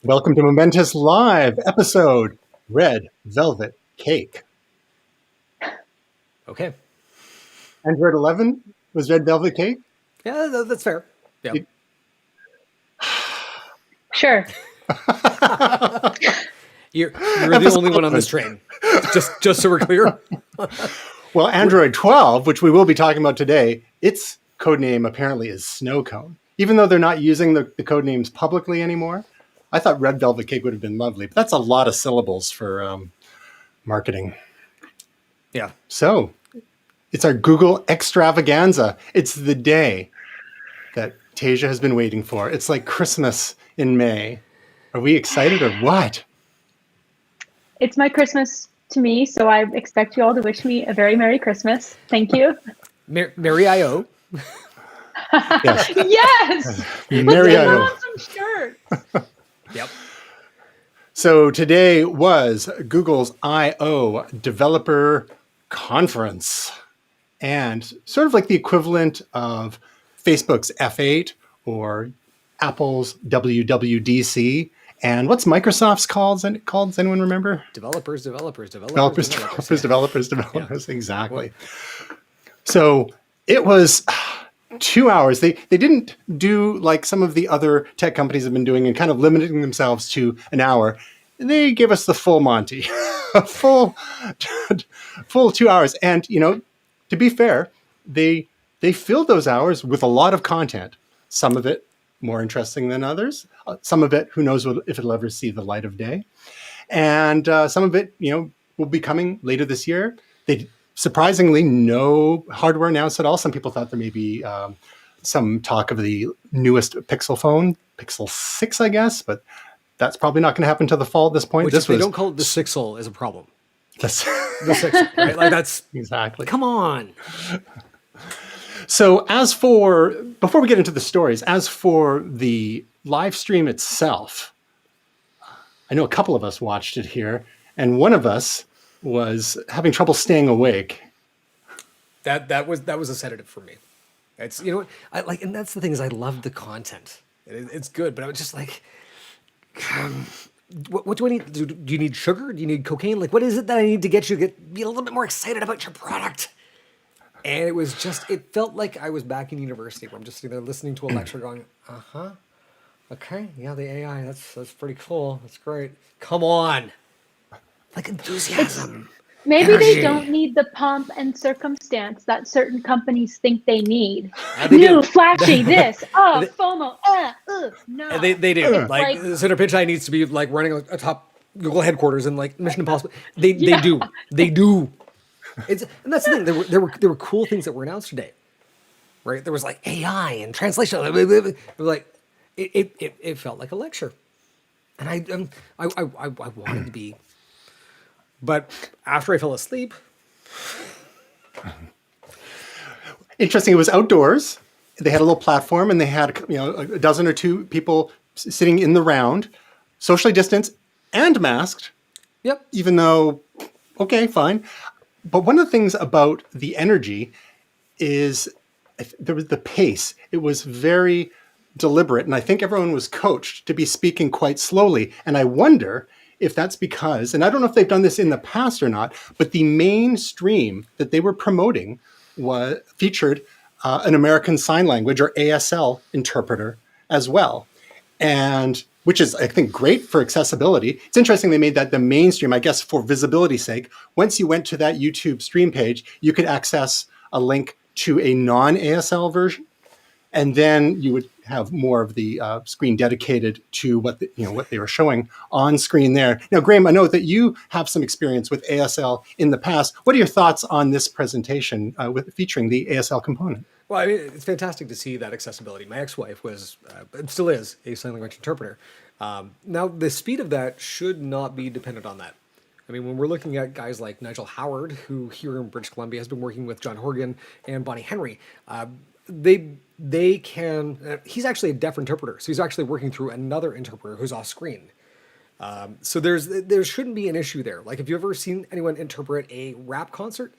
Welcome to Momentous Live, episode Red Velvet Cake. Okay. Android 11 was Red Velvet Cake? Yeah, that's fair. Yeah. Sure. You're the only one on this train. Just so we're clear. Well, Android 12, which we will be talking about today, its codename apparently is Snow Cone. Even though they're not using the codenames publicly anymore, I thought Red Velvet Cake would have been lovely. But that's a lot of syllables for marketing. Yeah. So it's our Google extravaganza. It's the day that Tasia has been waiting for. It's like Christmas in May. Are we excited or what? It's my Christmas to me, so I expect you all to wish me a very Merry Christmas. Thank you. Merry I.O. Yes. Yes! Merry Let's put I.O. on some shirts. Yep. So today was Google's I.O. Developer Conference. And sort of like the equivalent of Facebook's F8 or Apple's WWDC. And what's Microsoft's called? Does anyone remember? Developers. Exactly. So it was 2 hours. They didn't do like some of the other tech companies have been doing and kind of limiting themselves to an hour. They gave us the full Monty, a full 2 hours. And, you know, to be fair, they filled those hours with a lot of content. Some of it more interesting than others. Some of it, who knows if it'll ever see the light of day. And some of it, you know, will be coming later this year. They surprisingly no hardware announced at all. Some people thought there may be some talk of the newest Pixel phone, Pixel 6, I guess, but that's probably not going to happen till the fall at this point. Which, if they don't call it the Sixel, is a problem. The Sixel, right? Like that's exactly. Come on. So before we get into the stories, as for the live stream itself, I know a couple of us watched it here, and one of us was having trouble staying awake. That was a sedative for me. It's, you know what I like, and that's the thing is I love the content. It's good, but I was just like, what do I need? Do you need sugar? Do you need cocaine? Like, what is it that I need to get you to be a little bit more excited about your product? And it felt like I was back in university where I'm just sitting there listening to a lecture going, okay, yeah, the AI, that's pretty cool. That's great. Come on. Like enthusiasm. Maybe energy. they don't need the pomp and circumstance that certain companies think they need. They New, do. flashy, this, FOMO, no. And they do. It's Like the Center Pitch Eye needs to be like running atop Google headquarters and like Mission Impossible. They do. And that's the thing. There were cool things that were announced today, right? There was like AI and translation. Like it felt like a lecture, and I wanted to be, but after I fell asleep. Interesting. It was outdoors. They had a little platform, and they had a dozen or two people sitting in the round, socially distanced and masked. Yep. Even though, okay, fine. But one of the things about the energy is there was the pace. It was very deliberate. And I think everyone was coached to be speaking quite slowly. And I wonder if that's because, and I don't know if they've done this in the past or not, but the main stream that they were promoting featured an American Sign Language or ASL interpreter as well. And which is, I think, great for accessibility. It's interesting they made that the mainstream, I guess, for visibility's sake. Once you went to that YouTube stream page, you could access a link to a non-ASL version, and then you would have more of the screen dedicated to what they were showing on screen there. Now, Graham, I know that you have some experience with ASL in the past. What are your thoughts on this presentation featuring the ASL component? Well, I mean, it's fantastic to see that accessibility. My ex-wife was, and still is, a sign language interpreter. Now, the speed of that should not be dependent on that. I mean, when we're looking at guys like Nigel Howard, who here in British Columbia has been working with John Horgan and Bonnie Henry, they can. He's actually a deaf interpreter, so he's actually working through another interpreter who's off screen. So there shouldn't be an issue there. Like if you've ever seen anyone interpret a rap concert,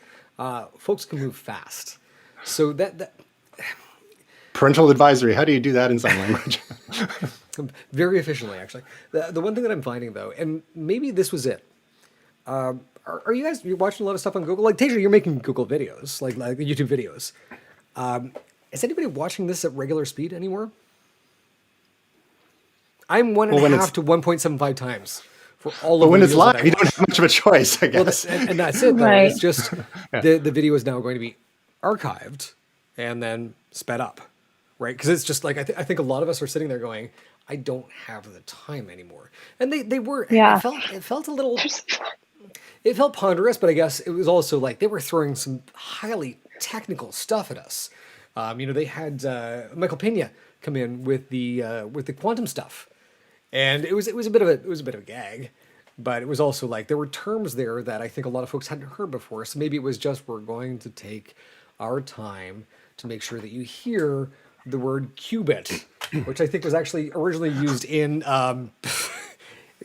folks can move fast. So that parental advisory. How do you do that in sign language? Very efficiently, actually. The one thing that I'm finding though, and maybe this was it. Are you guys you're watching a lot of stuff on Google? Like Tasia, you're making Google videos, like YouTube videos. Is anybody watching this at regular speed anymore? I'm one and Well, a when half it's to 1.75 times for all but of the when it's videos that live, I you don't watch. have much of a choice, I Well, guess. and that's it though. Right. It's just the video is now going to be archived and then sped up, right? Because it's just like I think a lot of us are sitting there going, I don't have the time anymore. And they were Yeah. it felt a little it felt ponderous, but I guess it was also like they were throwing some highly technical stuff at us. They had Michael Pena come in with the quantum stuff, and it was a bit of a gag, but it was also like there were terms there that I think a lot of folks hadn't heard before. So maybe it was just we're going to take our time to make sure that you hear the word qubit, which I think was actually originally used in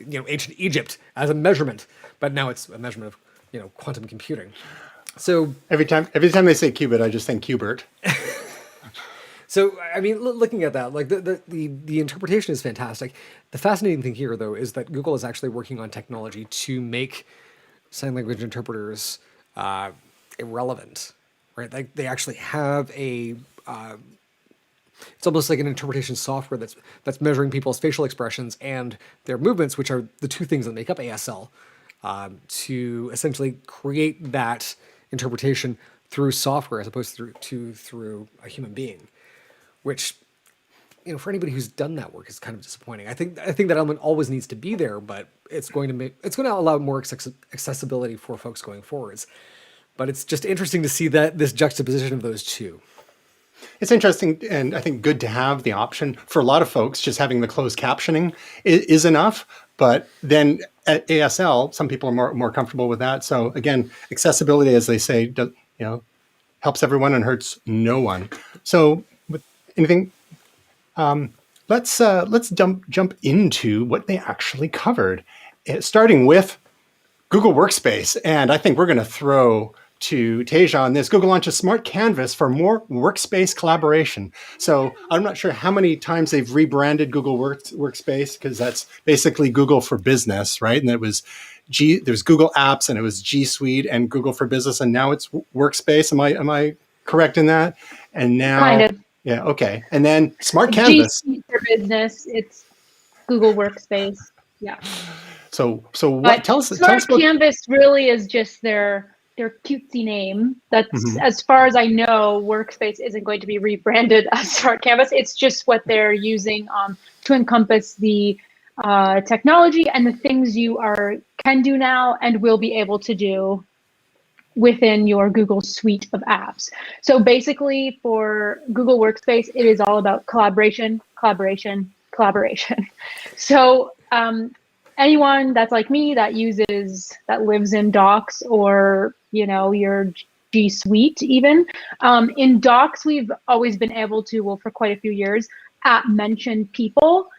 ancient Egypt as a measurement, but now it's a measurement of quantum computing. So Every time they say qubit, I just think Qbert. So, I mean, looking at that, like the interpretation is fantastic. The fascinating thing here, though, is that Google is actually working on technology to make sign language interpreters irrelevant, right? Like they actually have it's almost like an interpretation software that's measuring people's facial expressions and their movements, which are the two things that make up ASL, to essentially create that interpretation through software as opposed to through a human being. Which, for anybody who's done that work is kind of disappointing. I think that element always needs to be there, but it's going to allow more accessibility for folks going forwards. But it's just interesting to see that this juxtaposition of those two. It's interesting, and I think good to have the option. For a lot of folks, just having the closed captioning is enough. But then at ASL, some people are more comfortable with that. So again, accessibility, as they say, helps everyone and hurts no one. So with anything, let's jump into what they actually covered, starting with Google Workspace. And I think we're going to throw to Tasia on this. Google launches Smart Canvas for more workspace collaboration. So I'm not sure how many times they've rebranded Google Workspace, because that's basically Google for Business, right? And it was there's Google Apps, and it was G Suite and Google for Business, and now it's Workspace. Am I correct in that? And now, Kind of. yeah, okay. And then Smart G Canvas. Suite for Business. It's Google Workspace. Yeah. So what? But Tell us Smart about Canvas really is just their cutesy name. That's as far as I know, Workspace isn't going to be rebranded as Smart Canvas. It's just what they're using to encompass the technology and the things you can do now and will be able to do within your Google suite of apps. So basically for Google Workspace, it is all about collaboration, collaboration, collaboration. So anyone that's like me that lives in Docs or, your G Suite even. In Docs, we've always been able to, well, for quite a few years, mention people.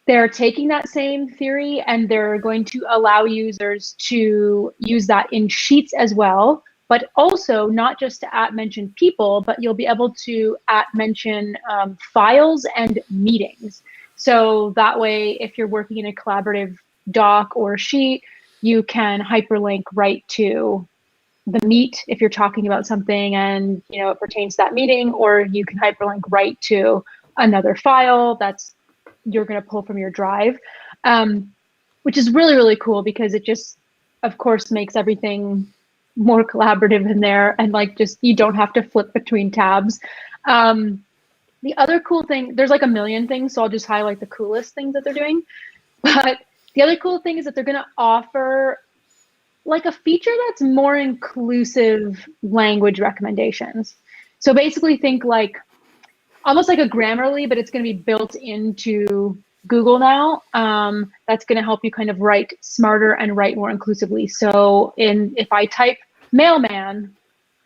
They're taking that same theory and they're going to allow users to use that in Sheets as well, but also not just to mention people, but you'll be able to mention files and meetings. So that way, if you're working in a collaborative doc or sheet, you can hyperlink right to the meet if you're talking about something and it pertains to that meeting, or you can hyperlink right to another file that's you're going to pull from your drive, which is really, really cool because it just, of course, makes everything more collaborative in there, and you don't have to flip between tabs. The other cool thing, there's like a million things, so I'll just highlight the coolest things that they're doing. But the other cool thing is that they're going to offer like a feature that's more inclusive language recommendations. So basically think almost like a Grammarly, but it's going to be built into Google now. That's going to help you kind of write smarter and write more inclusively. So if I type mailman,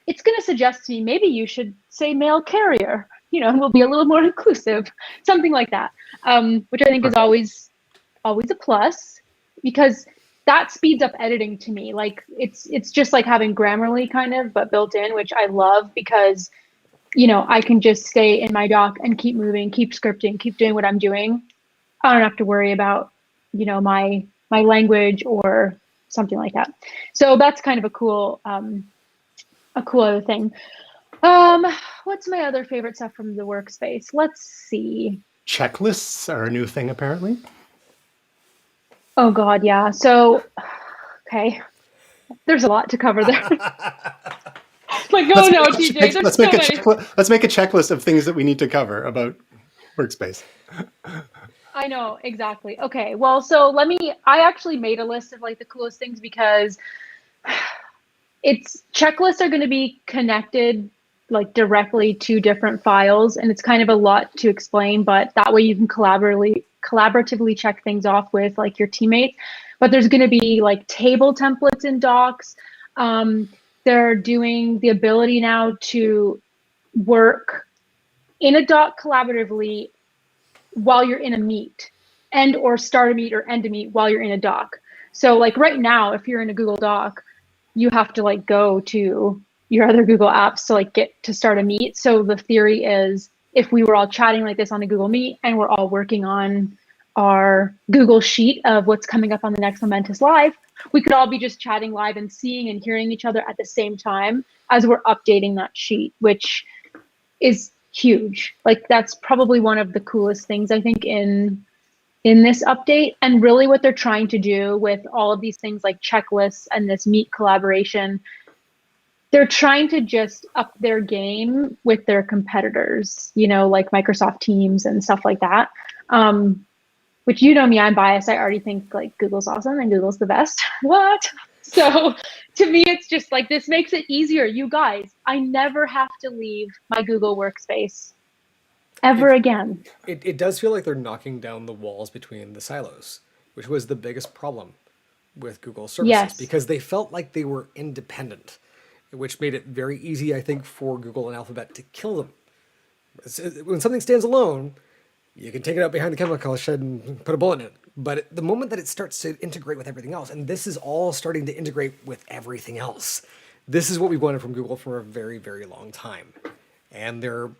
it's going to suggest to me, maybe you should say mail carrier, and we'll be a little more inclusive, something like that, which I think is always a plus, because that speeds up editing to me. It's just like having Grammarly kind of, but built in, which I love because, I can just stay in my doc and keep moving, keep scripting, keep doing what I'm doing. I don't have to worry about, my language or something like that. So that's kind of a cool other thing. What's my other favorite stuff from the workspace? Let's see. Checklists are a new thing, apparently. Oh God, yeah. So, okay, there's a lot to cover there. Like, oh no, TJ, there's so many. Let's make a checklist of things that we need to cover about Workspace. I know, exactly. Okay, well, so I actually made a list of like the coolest things because checklists are going to be connected like directly to different files, and it's kind of a lot to explain, but that way you can collaboratively check things off with like your teammates. But there's going to be like table templates in Docs. They're doing the ability now to work in a doc collaboratively while you're in a meet, and or start a meet or end a meet while you're in a doc. So like right now, if you're in a Google Doc, you have to like go to your other Google apps to like get to start a meet. So the theory is if we were all chatting like this on a Google Meet and we're all working on our Google Sheet of what's coming up on the next Momentous Live, we could all be just chatting live and seeing and hearing each other at the same time as we're updating that sheet, which is huge. Like that's probably one of the coolest things I think in this update, and really what they're trying to do with all of these things like checklists and this Meet collaboration. They're trying to just up their game with their competitors, like Microsoft Teams and stuff like that. Which me, I'm biased. I already think like Google's awesome and Google's the best. What? So to me, it's just like, this makes it easier. You guys, I never have to leave my Google Workspace ever again. It does feel like they're knocking down the walls between the silos, which was the biggest problem with Google services. Yes. Because they felt like they were independent, which made it very easy, I think, for Google and Alphabet to kill them. When something stands alone, you can take it out behind the chemical shed and put a bullet in it. But the moment that it starts to integrate with everything else, and this is all starting to integrate with everything else, this is what we wanted from Google for a very, very long time. And they're,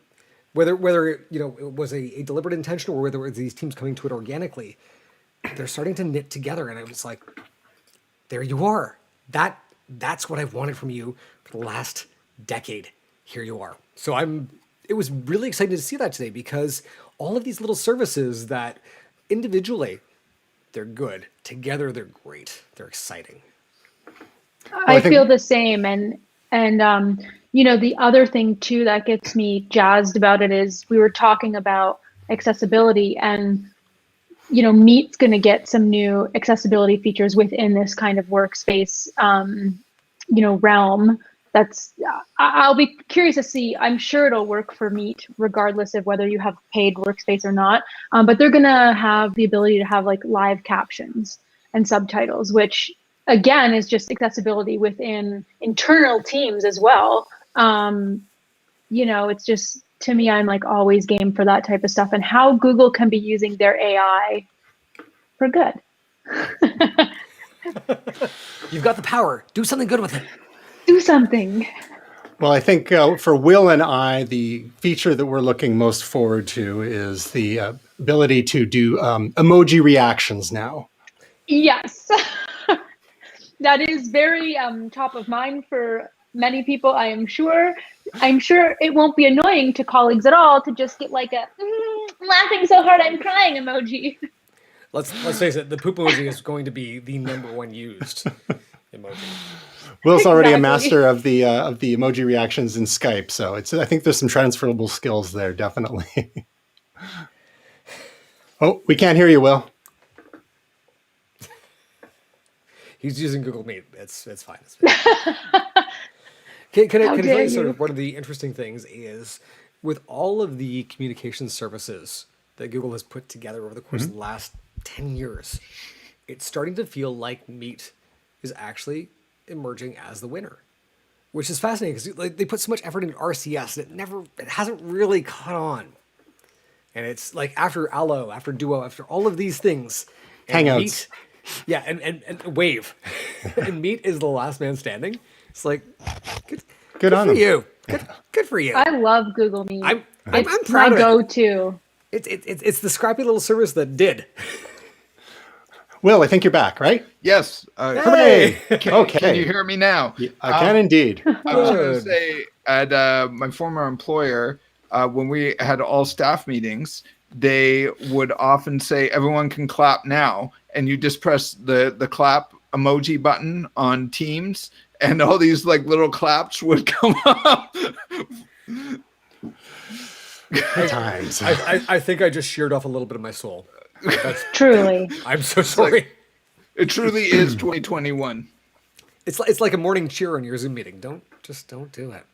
whether it was a deliberate intention or whether it was these teams coming to it organically, they're starting to knit together. And I was like, there you are. That's what I've wanted from you for the last decade. Here you are. So it was really exciting to see that today, because all of these little services that individually, they're good. Together, they're great. They're exciting. I feel the same. And the other thing too that gets me jazzed about it is we were talking about accessibility, and Meet's going to get some new accessibility features within this kind of workspace, realm. I'll be curious to see. I'm sure it'll work for Meet regardless of whether you have paid Workspace or not. But they're going to have the ability to have like live captions and subtitles, which again is just accessibility within internal teams as well. It's just, to me, I'm like always game for that type of stuff, and how Google can be using their AI for good. You've got the power. Do something good with it. Do something. Well, I think for Will and I, the feature that we're looking most forward to is the ability to do emoji reactions now. Yes. That is very top of mind for many people, I am sure. I'm sure it won't be annoying to colleagues at all to just get like a laughing so hard I'm crying emoji. Let's face it, the poop emoji is going to be the #1 used emoji. Will's already a master of the emoji reactions in Skype, so I think there's some transferable skills there, definitely. Oh, we can't hear you, Will. He's using Google Meet. It's fine. It's fine. Can I tell you sort of one of the interesting things is with all of the communication services that Google has put together over the course of the last 10 years, it's starting to feel like Meet is actually emerging as the winner, which is fascinating because they put so much effort into RCS and it hasn't really caught on. And it's like after Allo, after Duo, after all of these things, Hangouts. Meet, yeah, and Wave, and Meet is the last man standing. It's like good on for them. you. Good for you. I love Google Meet. I'm it's proud my of it. go-to. It's the scrappy little service that did. Will, I think you're back, right? Yes. Hooray! Okay. Can you hear me now? I can indeed. I was going Good. to say at my former employer, when we had all staff meetings, they would often say, "Everyone can clap now," and you just press the clap emoji button on Teams, and all these like little claps would come up. Times. I think I just sheared off a little bit of my soul. That's, Truly. I'm so sorry. It truly is 2021. It's like a morning cheer on your Zoom meeting. Don't do it.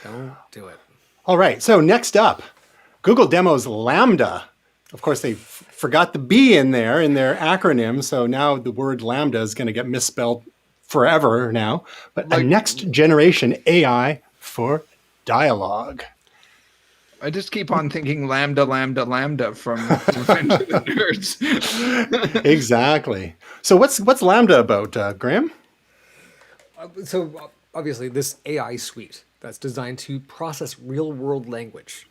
Don't do it. All right. So next up, Google demos Lambda. Of course, they forgot the B in there in their acronym, so now the word Lambda is going to get misspelled forever now. But a next generation AI for dialogue. I just keep on thinking lambda, lambda, lambda from Revenge of the Nerds. Exactly. So what's Lambda about, Graham? So obviously, this AI suite that's designed to process real world language.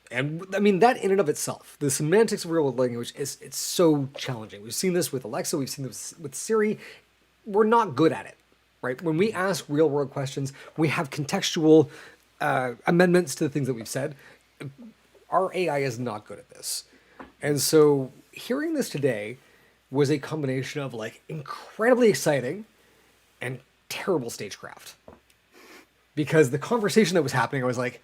And I mean, that in and of itself, the semantics of real world language it's so challenging. We've seen this with Alexa, we've seen this with Siri. We're not good at it, right? When we ask real world questions, we have contextual amendments to the things that we've said. Our AI is not good at this. And so hearing this today was a combination of like incredibly exciting and terrible stagecraft. Because the conversation that was happening, I was like,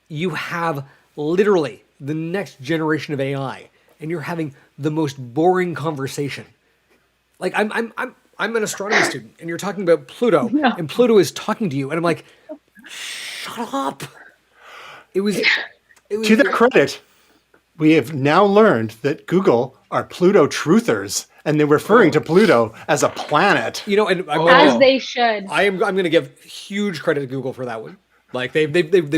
you have literally the next generation of AI, and you're having the most boring conversation. Like I'm an astronomy student, and you're talking about Pluto, and Pluto is talking to you, and I'm like, shut up. It was To their credit, we have now learned that Google are Pluto truthers, and they're referring to Pluto as a planet. you know, and As they should. I'm going to give huge credit to Google for that one. Like they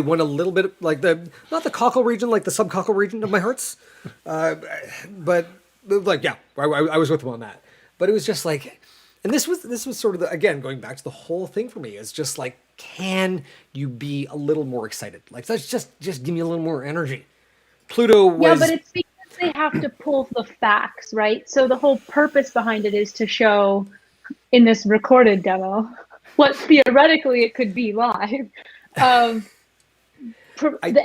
won a little bit, like not the cockle region, like the subcockle region of my hearts, but like yeah, I was with them on that. But it was just like, and this was sort of again going back to the whole thing for me is just like, can you be a little more excited? Like let's just give me a little more energy. Pluto was Yeah, but it's because they have to pull the facts, right? So the whole purpose behind it is to show in this recorded demo what theoretically it could be live. The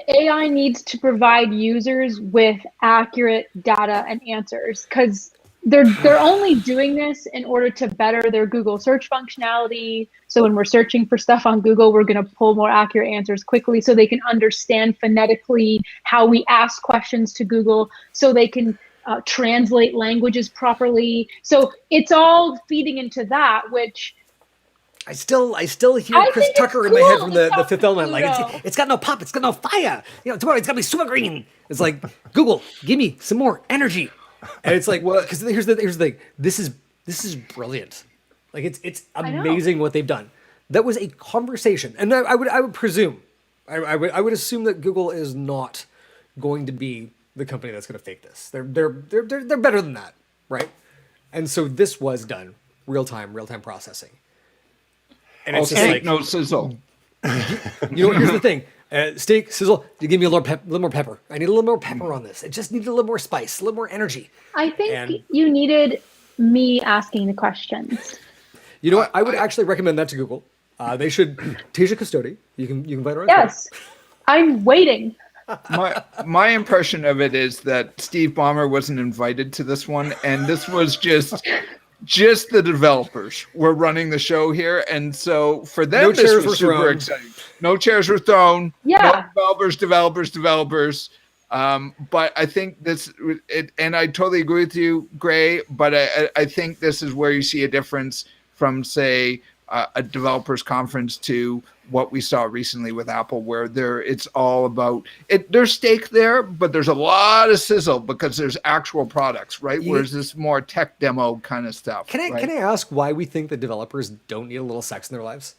AI needs to provide users with accurate data and answers because they're only doing this in order to better their Google search functionality. So when we're searching for stuff on Google, we're going to pull more accurate answers quickly so they can understand phonetically how we ask questions to Google, so they can translate languages properly. So it's all feeding into that, which I still hear I Chris think it's Tucker in my head cool from to the talk Fifth Element. Like Pluto. it's got no pop, it's got no fire. You know, tomorrow it's gonna be super green. It's like Google, give me some more energy. And it's like, well, because here's the thing. This is brilliant. Like it's amazing what they've done. That was a conversation, and I would presume, I would assume that Google is not going to be the company that's going to fake this. They're better than that, right? And so this was done real time processing. And it's just like, no sizzle. you know, here's the thing. Steak, sizzle, you give me a little more pepper. I need a little more pepper on this. It just needed a little more spice, a little more energy. I think And- you needed me asking the questions. You know what? I would actually recommend that to Google. They should, Tasia Custodi, you can invite her on. Yes, I'm waiting. My impression of it is that Steve Ballmer wasn't invited to this one, and this was just the developers were running the show here, and so for them, No this chairs were was super thrown. exciting. No chairs were thrown. Yeah. No developers. But I think and I totally agree with you, Gray. But I think this is where you see a difference from, say, a developers conference to what we saw recently with Apple, where it's all about it. There's steak there, but there's a lot of sizzle because there's actual products, right? Whereas this more tech demo kind of stuff. Can I ask why we think that developers don't need a little sex in their lives?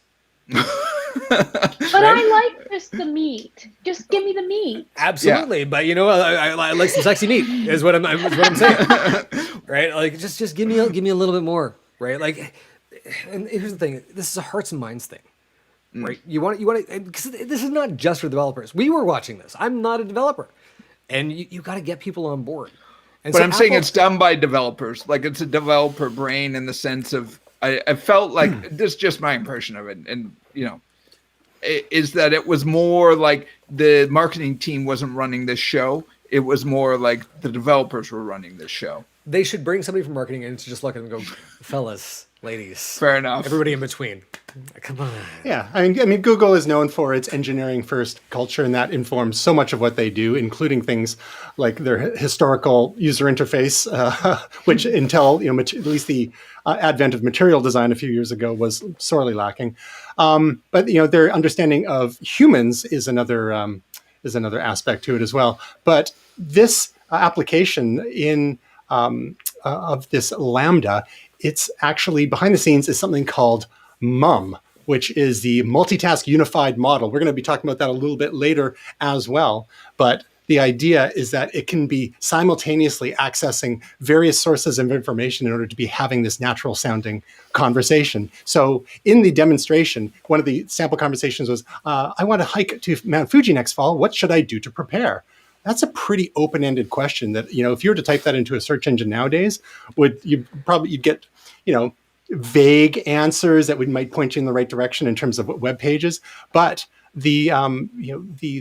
But I like just the meat. Just give me the meat. Absolutely, but you know, I like some sexy meat. Is what I'm saying, right? Like just give me a little bit more, right? Like, and here's the thing: this is a hearts and minds thing, right? You want to, because this is not just for developers. We were watching this. I'm not a developer, And you got to get people on board. And But so I'm saying Apple- it's done by developers. Like it's a developer brain in the sense of I felt like this is just my impression of it, and is that it was more like the marketing team wasn't running this show. It was more like the developers were running this show. they should bring somebody from marketing in to just look at them and go, fellas, ladies, Fair enough. everybody in between. Come on. Yeah, I mean, Google is known for its engineering first culture, and that informs so much of what they do, including things like their historical user interface, which until at least the advent of material design a few years ago was sorely lacking. But their understanding of humans is another aspect to it as well. But this application of this Lambda, it's actually behind the scenes is something called MUM, which is the multitask unified model. We're going to be talking about that a little bit later as well. But the idea is that it can be simultaneously accessing various sources of information in order to be having this natural sounding conversation. So in the demonstration, one of the sample conversations was, I want to hike to Mount Fuji next fall. What should I do to prepare? That's a pretty open-ended question that, if you were to type that into a search engine nowadays, you'd get, vague answers that might point you in the right direction in terms of web pages. But the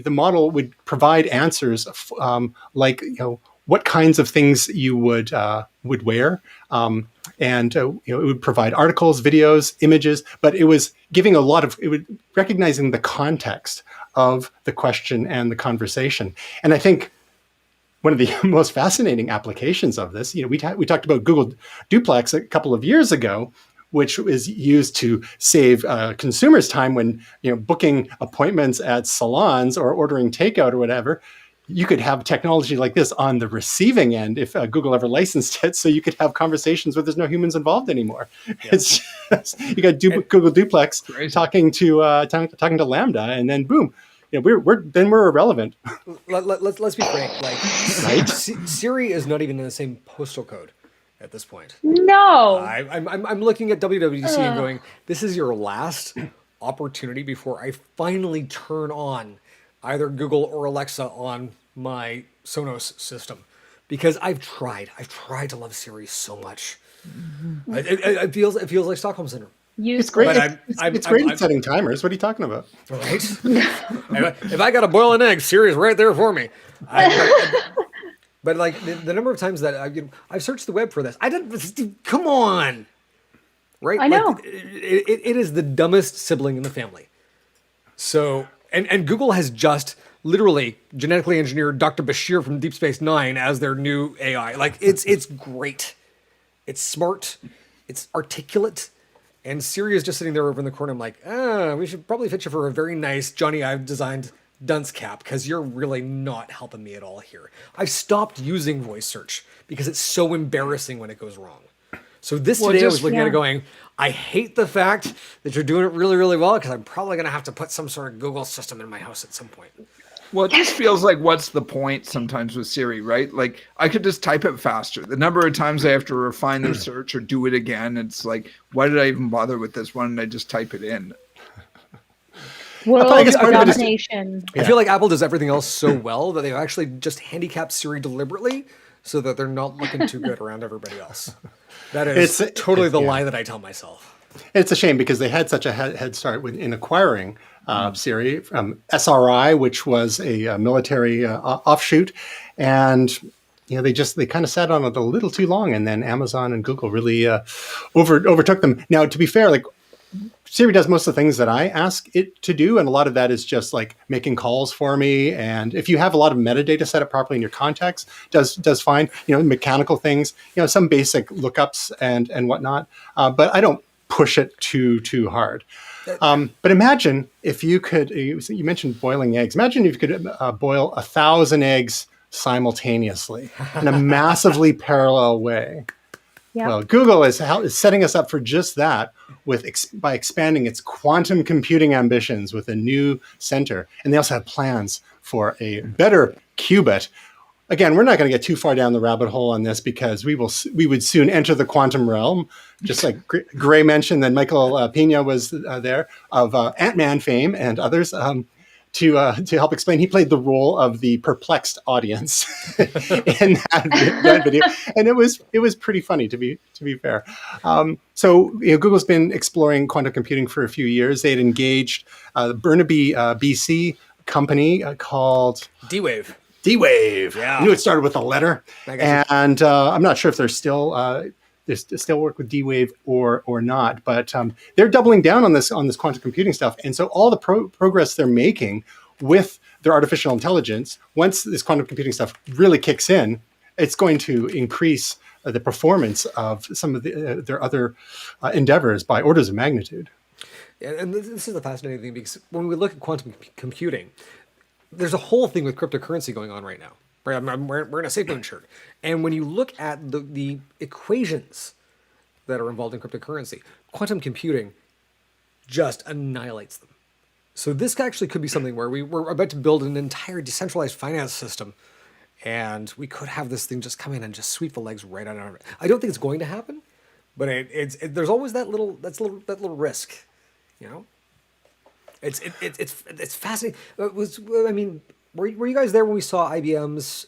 model would provide answers like, what kinds of things you would wear. And it would provide articles, videos, images, but it was giving recognizing the context of the question and the conversation. And I think one of the most fascinating applications of this, we talked about Google Duplex a couple of years ago, which is used to save consumers time when booking appointments at salons or ordering takeout or whatever. You could have technology like this on the receiving end if Google ever licensed it, so you could have conversations where there's no humans involved anymore. Yeah. It's just, you got Google Duplex talking to Lambda, and then boom, we're irrelevant. Let's be frank. Right? Siri is not even in the same postal code at this point. No. I'm looking at WWDC and going, this is your last opportunity before I finally turn on either Google or Alexa on my Sonos system, because I've tried to love Siri so much. Mm-hmm. It feels like Stockholm Syndrome. It's great. It's great at setting timers. What are you talking about? Right? If I got to boil an egg, Siri's right there for me. But like the number of times that I've searched the web for this, come on, right? I know. Like, it is the dumbest sibling in the family. So, and Google has just literally genetically engineered Dr. Bashir from Deep Space Nine as their new AI. Like it's great. It's smart. It's articulate. And Siri is just sitting there over in the corner. I'm like, we should probably fit you for a very nice Johnny Ive designed dunce cap, because you're really not helping me at all here. I've stopped using voice search because it's so embarrassing when it goes wrong. So today I was looking at it going, I hate the fact that you're doing it really, really well, because I'm probably going to have to put some sort of Google system in my house at some point. Well, it just feels like, what's the point sometimes with Siri, right? Like, I could just type it faster. The number of times I have to refine the search or do it again, it's like, why did I even bother with this? Why didn't I just type it in? World domination. I feel like Apple does everything else so well that they've actually just handicapped Siri deliberately so that they're not looking too good around everybody else. That is totally the lie that I tell myself. It's a shame because they had such a head start in acquiring Siri from SRI, which was a military offshoot, and they kind of sat on it a little too long, and then Amazon and Google really overtook them. Now, to be fair, like Siri does most of the things that I ask it to do, and a lot of that is just like making calls for me. And if you have a lot of metadata set up properly in your contacts, does fine. Mechanical things, some basic lookups and whatnot. But I don't push it too hard. But imagine if you could. You mentioned boiling eggs. Imagine if you could boil 1,000 eggs simultaneously in a massively parallel way. Yeah. Well, Google is setting us up for just that by expanding its quantum computing ambitions with a new center. And they also have plans for a better qubit. Again, we're not going to get too far down the rabbit hole on this because we would soon enter the quantum realm, just like Gray mentioned that Michael Pena was there of Ant-Man fame and others. to help explain. He played the role of the perplexed audience in that video, and it was pretty funny, to be fair. So Google's been exploring quantum computing for a few years. They had engaged Burnaby, BC company called D-Wave. D-Wave. Yeah. I knew it started with a letter, and I'm not sure if they're still work with D-Wave or not, but they're doubling down on this quantum computing stuff. And so all the progress they're making with their artificial intelligence, once this quantum computing stuff really kicks in, it's going to increase the performance of some of their other endeavors by orders of magnitude. And this is the fascinating thing, because when we look at quantum computing, there's a whole thing with cryptocurrency going on right now. Right, I'm wearing a Safe Moon shirt, and when you look at the equations that are involved in cryptocurrency, quantum computing just annihilates them. So this actually could be something where we're about to build an entire decentralized finance system, and we could have this thing just come in and just sweep the legs right out of it. I don't think it's going to happen, but there's always that little risk, you know. It's fascinating. Were you guys there when we saw IBM's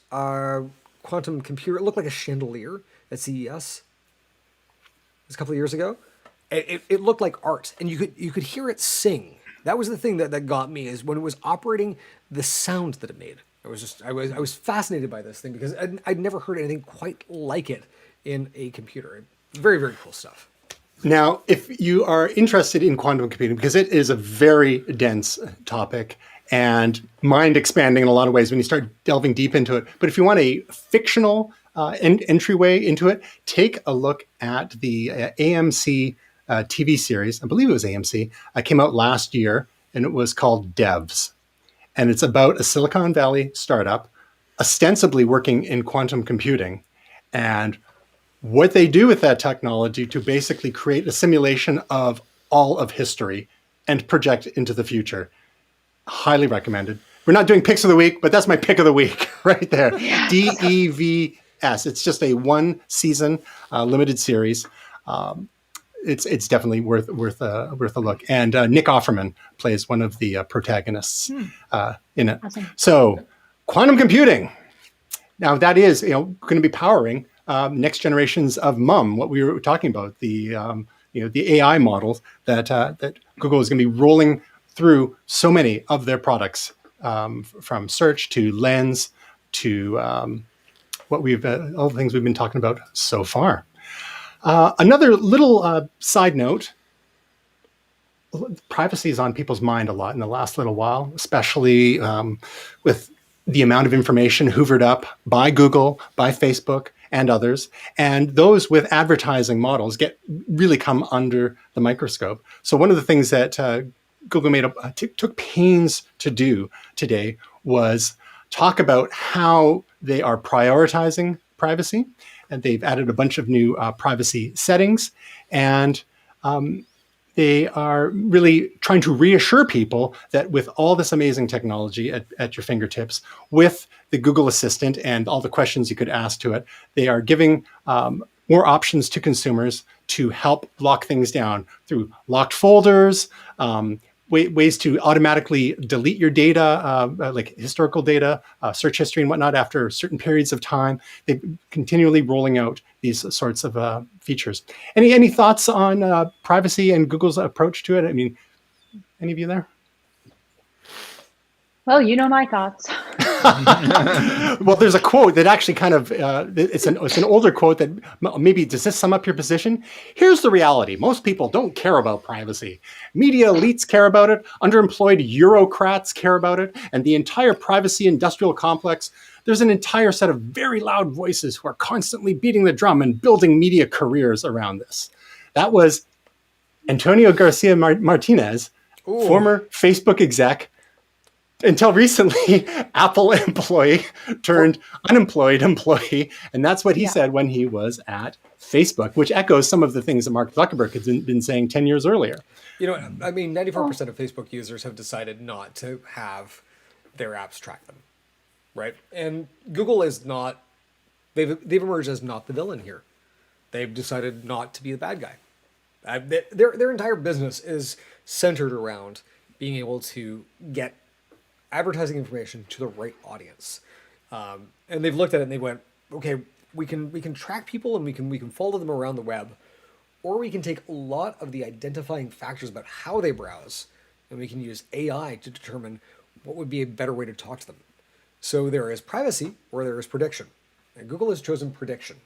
quantum computer? It looked like a chandelier at CES. It was a couple of years ago. It looked like art, and you could hear it sing. That was the thing that got me, is when it was operating, the sound that it made. I was fascinated by this thing, because I'd never heard anything quite like it in a computer. Very, very cool stuff. Now, if you are interested in quantum computing, because it is a very dense topic and mind expanding in a lot of ways when you start delving deep into it. But if you want a fictional entryway into it, take a look at the AMC TV series. I believe it was AMC. It came out last year, and it was called Devs. And it's about a Silicon Valley startup ostensibly working in quantum computing, and what they do with that technology to basically create a simulation of all of history and project into the future. Highly recommended. We're not doing picks of the week, but that's my pick of the week right there. Yes. DEVS. It's just a one season limited series. It's definitely worth a look. And Nick Offerman plays one of the protagonists in it. Awesome. So, quantum computing. Now that is going to be powering next generations of MUM. What we were talking about, the AI models that Google is going to be rolling through so many of their products, from search to lens to all the things we've been talking about so far. Another little side note: privacy is on people's mind a lot in the last little while, especially with the amount of information hoovered up by Google, by Facebook, and others. And those with advertising models really come under the microscope. So one of the things that Google took pains to do today was talk about how they are prioritizing privacy. And they've added a bunch of new privacy settings. And they are really trying to reassure people that with all this amazing technology at your fingertips, with the Google Assistant and all the questions you could ask to it, they are giving more options to consumers to help lock things down through locked folders, ways to automatically delete your data, like historical data, search history and whatnot after certain periods of time. They're continually rolling out these sorts of features. Any thoughts on privacy and Google's approach to it? I mean, any of you there? Well, you know my thoughts. Well, there's a quote that actually kind of, it's an older quote that maybe, does this sum up your position? Here's the reality. Most people don't care about privacy. Media elites care about it. Underemployed Eurocrats care about it. And the entire privacy industrial complex, there's an entire set of very loud voices who are constantly beating the drum and building media careers around this. That was Antonio Garcia Martinez, former Facebook exec, until recently, Apple employee turned unemployed employee. And that's what he said when he was at Facebook, which echoes some of the things that Mark Zuckerberg had been saying 10 years earlier. 94% of Facebook users have decided not to have their apps track them, right? And Google is not, they've emerged as not the villain here. They've decided not to be the bad guy. Their entire business is centered around being able to get advertising information to the right audience. And they've looked at it and they went, okay, we can track people and we can follow them around the web, or we can take a lot of the identifying factors about how they browse, and we can use AI to determine what would be a better way to talk to them. So there is privacy or there is prediction. And Google has chosen prediction.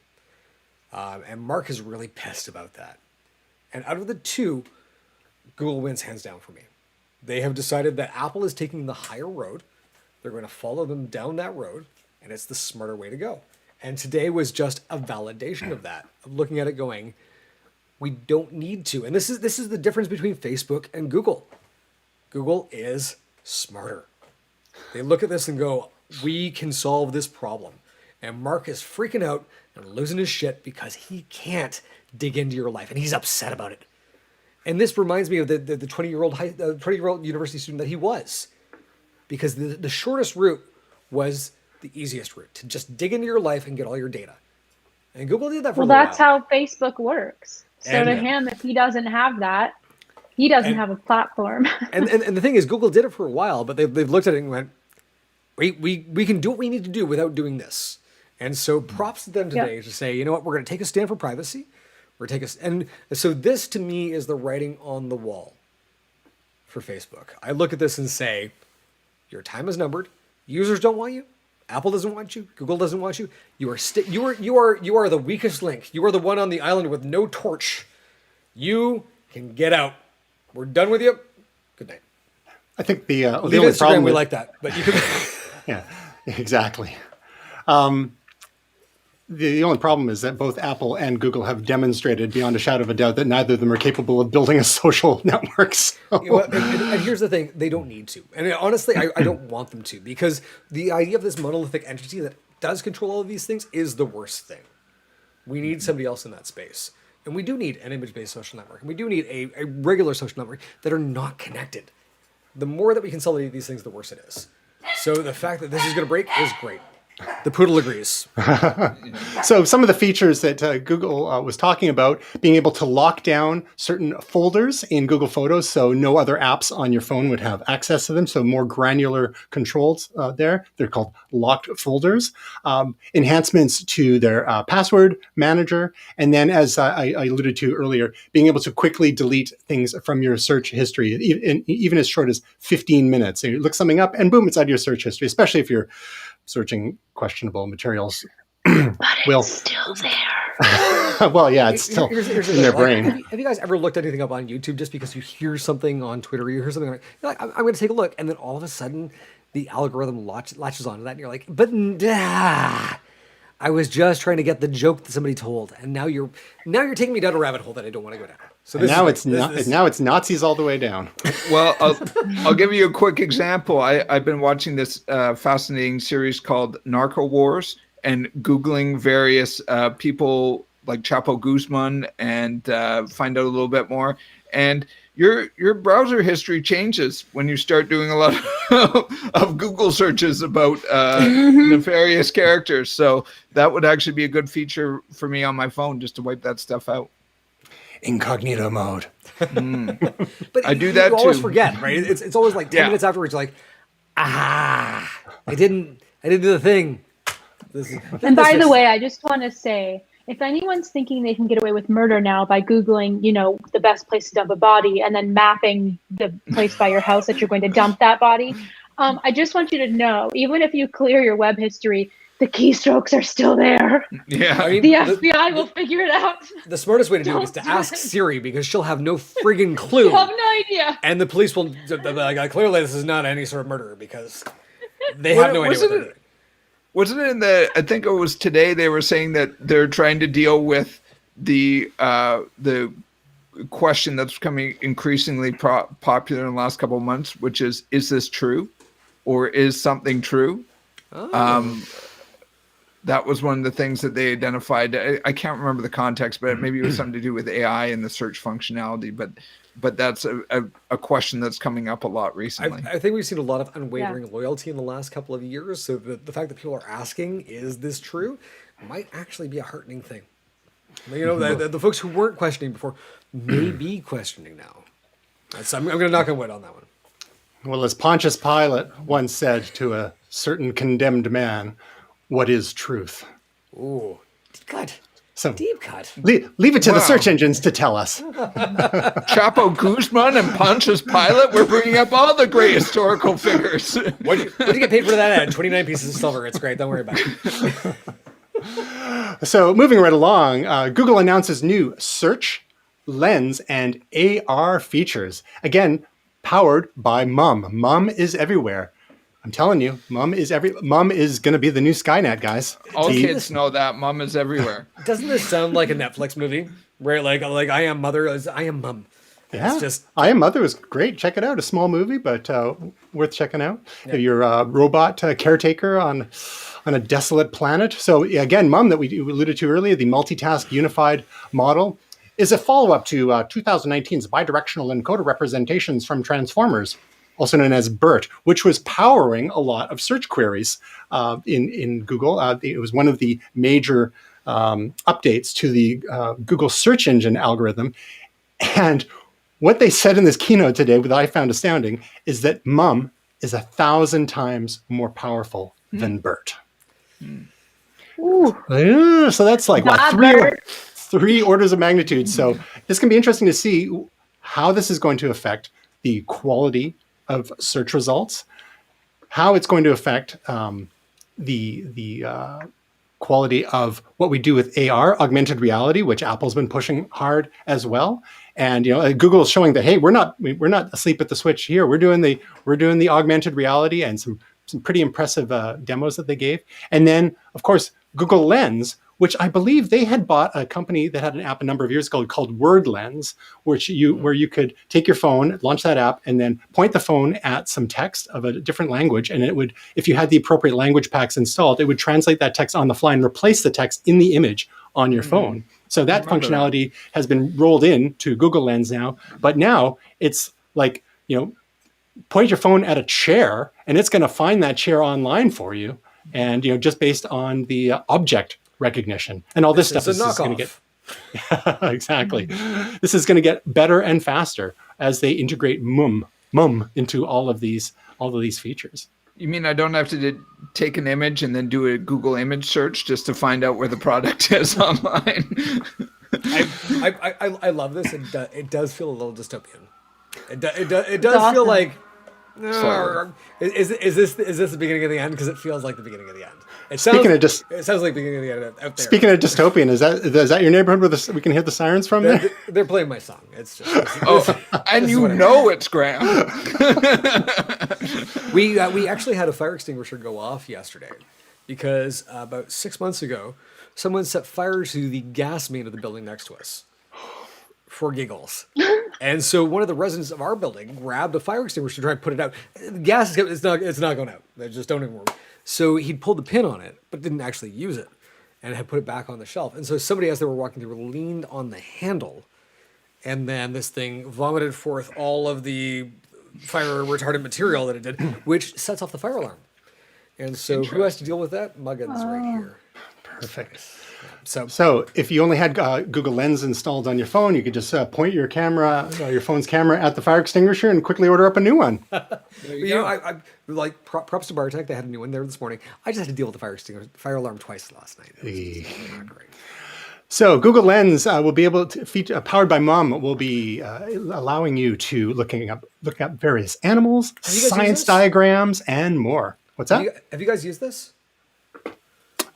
And Mark is really pissed about that. And out of the two, Google wins hands down for me. They have decided that Apple is taking the higher road. They're going to follow them down that road, and it's the smarter way to go. And today was just a validation of that, of looking at it going, we don't need to. And this is the difference between Facebook and Google. Google is smarter. They look at this and go, we can solve this problem. And Mark is freaking out and losing his shit because he can't dig into your life, and he's upset about it. And this reminds me of the 20-year-old university student that he was, because the shortest route was the easiest route, to just dig into your life and get all your data. And Google did that for a that's while. how Facebook works. So And- to him, if he doesn't have that, he doesn't have a platform. And the thing is, Google did it for a while, but they've looked at it and went, we can do what we need to do without doing this. And so props to them today to say, you know what, we're going to take a stand for privacy. And so this to me is the writing on the wall for Facebook. I look at this and say, your time is numbered. Users don't want you. Apple doesn't want you. Google doesn't want you. You are the weakest link. You are the one on the island with no torch. You can get out. We're done with you. Good night. I think the Leave only Instagram, problem we with, like that, but you can. yeah, exactly. The only problem is that both Apple and Google have demonstrated beyond a shadow of a doubt that neither of them are capable of building a social network. So. You know what? And here's the thing, they don't need to. And honestly, I don't want them to, because the idea of this monolithic entity that does control all of these things is the worst thing. We need somebody else in that space. And we do need an image-based social network. And we do need a regular social network that are not connected. The more that we consolidate these things, the worse it is. So the fact that this is going to break is great. The poodle agrees. So some of the features that Google was talking about, being able to lock down certain folders in Google Photos so no other apps on your phone would have access to them. So more granular controls there. They're called locked folders. Enhancements to their password manager. And then, as I alluded to earlier, being able to quickly delete things from your search history, even as short as 15 minutes. So you look something up and boom, it's out of your search history, especially if you're searching questionable materials. But it's still there. Well, yeah, it's still Here's the in thing, their like, brain. have you guys ever looked anything up on YouTube just because you hear something on Twitter, or you hear something like, you're like, I'm going to take a look, and then all of a sudden the algorithm latches onto that, and you're like, but I was just trying to get the joke that somebody told, and now you're taking me down a rabbit hole that I don't want to go down. So And now it's Nazis all the way down. Well, I'll give you a quick example. I've been watching this fascinating series called Narco Wars, and Googling various people like Chapo Guzman and find out a little bit more. And your browser history changes when you start doing a lot of Google searches about nefarious characters. So that would actually be a good feature for me on my phone, just to wipe that stuff out. Incognito mode. But I do that you always too. forget, right? It's always like 10 minutes afterwards, you're like, I didn't do the thing. And by the way, I just want to say, if anyone's thinking they can get away with murder now by Googling, the best place to dump a body and then mapping the place by your house that you're going to dump that body, I just want you to know, even if you clear your web history, the keystrokes are still there. Yeah. I mean, The FBI will figure it out. the smartest way to do it is to Don't do ask it. Siri, because she'll have no friggin' clue. You have no idea. And the police will they'll be like, clearly this is not any sort of murder, because they have no idea what they're doing. Wasn't it I think it was today, they were saying that they're trying to deal with the question that's becoming increasingly popular in the last couple of months, which is this true? Or is something true? Oh. That was one of the things that they identified. I can't remember the context, but maybe it was something to do with AI and the search functionality. But that's a question that's coming up a lot recently. I think we've seen a lot of unwavering loyalty in the last couple of years. So the fact that people are asking, is this true, might actually be a heartening thing. The folks who weren't questioning before may be questioning now. I'm going to knock on wood on that one. Well, as Pontius Pilate once said to a certain condemned man, what is truth? Ooh, cut. So Deep cut. leave it to the Wow. search engines to tell us. Chapo Guzman and Pontius Pilate. We're bringing up all the great historical figures. What'd you get paid for that ad? 29 pieces of silver. It's great. Don't worry about it. So moving right along, Google announces new search, lens, and AR features. Again, powered by Mum. Mum is everywhere. I'm telling you, Mum is going to be the new Skynet, guys. All The- kids know that Mum is everywhere. Doesn't this sound like a Netflix movie? Where like I am mother, I am mum. Yeah, It's just I Am Mother was great. Check it out. A small movie, but worth checking out. If you're a robot caretaker on a desolate planet. So again, Mum, that we alluded to earlier, the multitask unified model, is a follow-up to 2019's bidirectional encoder representations from Transformers, also known as BERT, which was powering a lot of search queries in Google. It was one of the major updates to the Google search engine algorithm. And what they said in this keynote today, that I found astounding, is that Mum is 1,000 times more powerful than BERT. Ooh, So that's like what, Not three, BERT. three orders of magnitude. So this can be interesting to see how this is going to affect the quality of search results, how it's going to affect the quality of what we do with AR, augmented reality, which Apple's been pushing hard as well. And Google is showing that, hey, we're not asleep at the switch here. We're doing the augmented reality and some pretty impressive demos that they gave. And then, of course, Google Lens, which I believe they had bought a company that had an app a number of years ago called Word Lens, where you could take your phone, launch that app, and then point the phone at some text of a different language, and it would, if you had the appropriate language packs installed, it would translate that text on the fly and replace the text in the image on your phone. So that functionality has been rolled in to Google Lens now, but now it's like, point your phone at a chair, and it's going to find that chair online for you, and just based on the object recognition and all this stuff is a is going to knockoff. get exactly. This is going to get better and faster as they integrate Mum into all of these features. You mean I don't have to take an image and then do a Google image search just to find out where the product is online? I love this. It does feel a little dystopian. It does feel like. Is this the beginning of the end? Because it feels like the beginning of the end. It sounds like the beginning of the end out there. Speaking of dystopian, is that your neighborhood where we can hear the sirens from there? They're playing my song. It's just And it's Graham. We actually had a fire extinguisher go off yesterday because about 6 months ago, someone set fire to the gas main of the building next to us for giggles. And so one of the residents of our building grabbed a fire extinguisher to try and put it out. The gas it's not going out. They just don't even work. So he'd pulled the pin on it, but didn't actually use it, and had put it back on the shelf. And so somebody, as they were walking through, leaned on the handle, and then this thing vomited forth all of the fire retardant material that it did, which sets off the fire alarm. And so who has to deal with that? Muggins right here. Perfect. So if you only had Google Lens installed on your phone, you could just point your phone's camera at the fire extinguisher and quickly order up a new one. I like props to Bartek. They had a new one there this morning. I just had to deal with the fire alarm twice last night. It was just not great. So Google Lens will be able to feature, powered by Mum, will be allowing you to look up various animals, science diagrams, and more. What's that? Have you guys used this?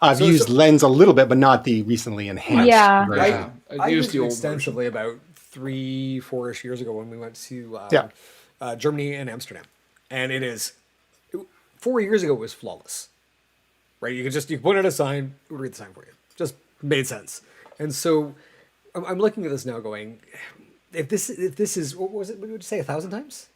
I've used Lens a little bit, but not the recently enhanced Yeah. version. I used the it old extensively about 3-4ish years ago when we went to Germany and Amsterdam, and 4 years ago it was flawless, right? You could point at a sign, it would read the sign for you. Just made sense. And so I'm looking at this now, going, if this is what was it? What would you say? 1,000 times?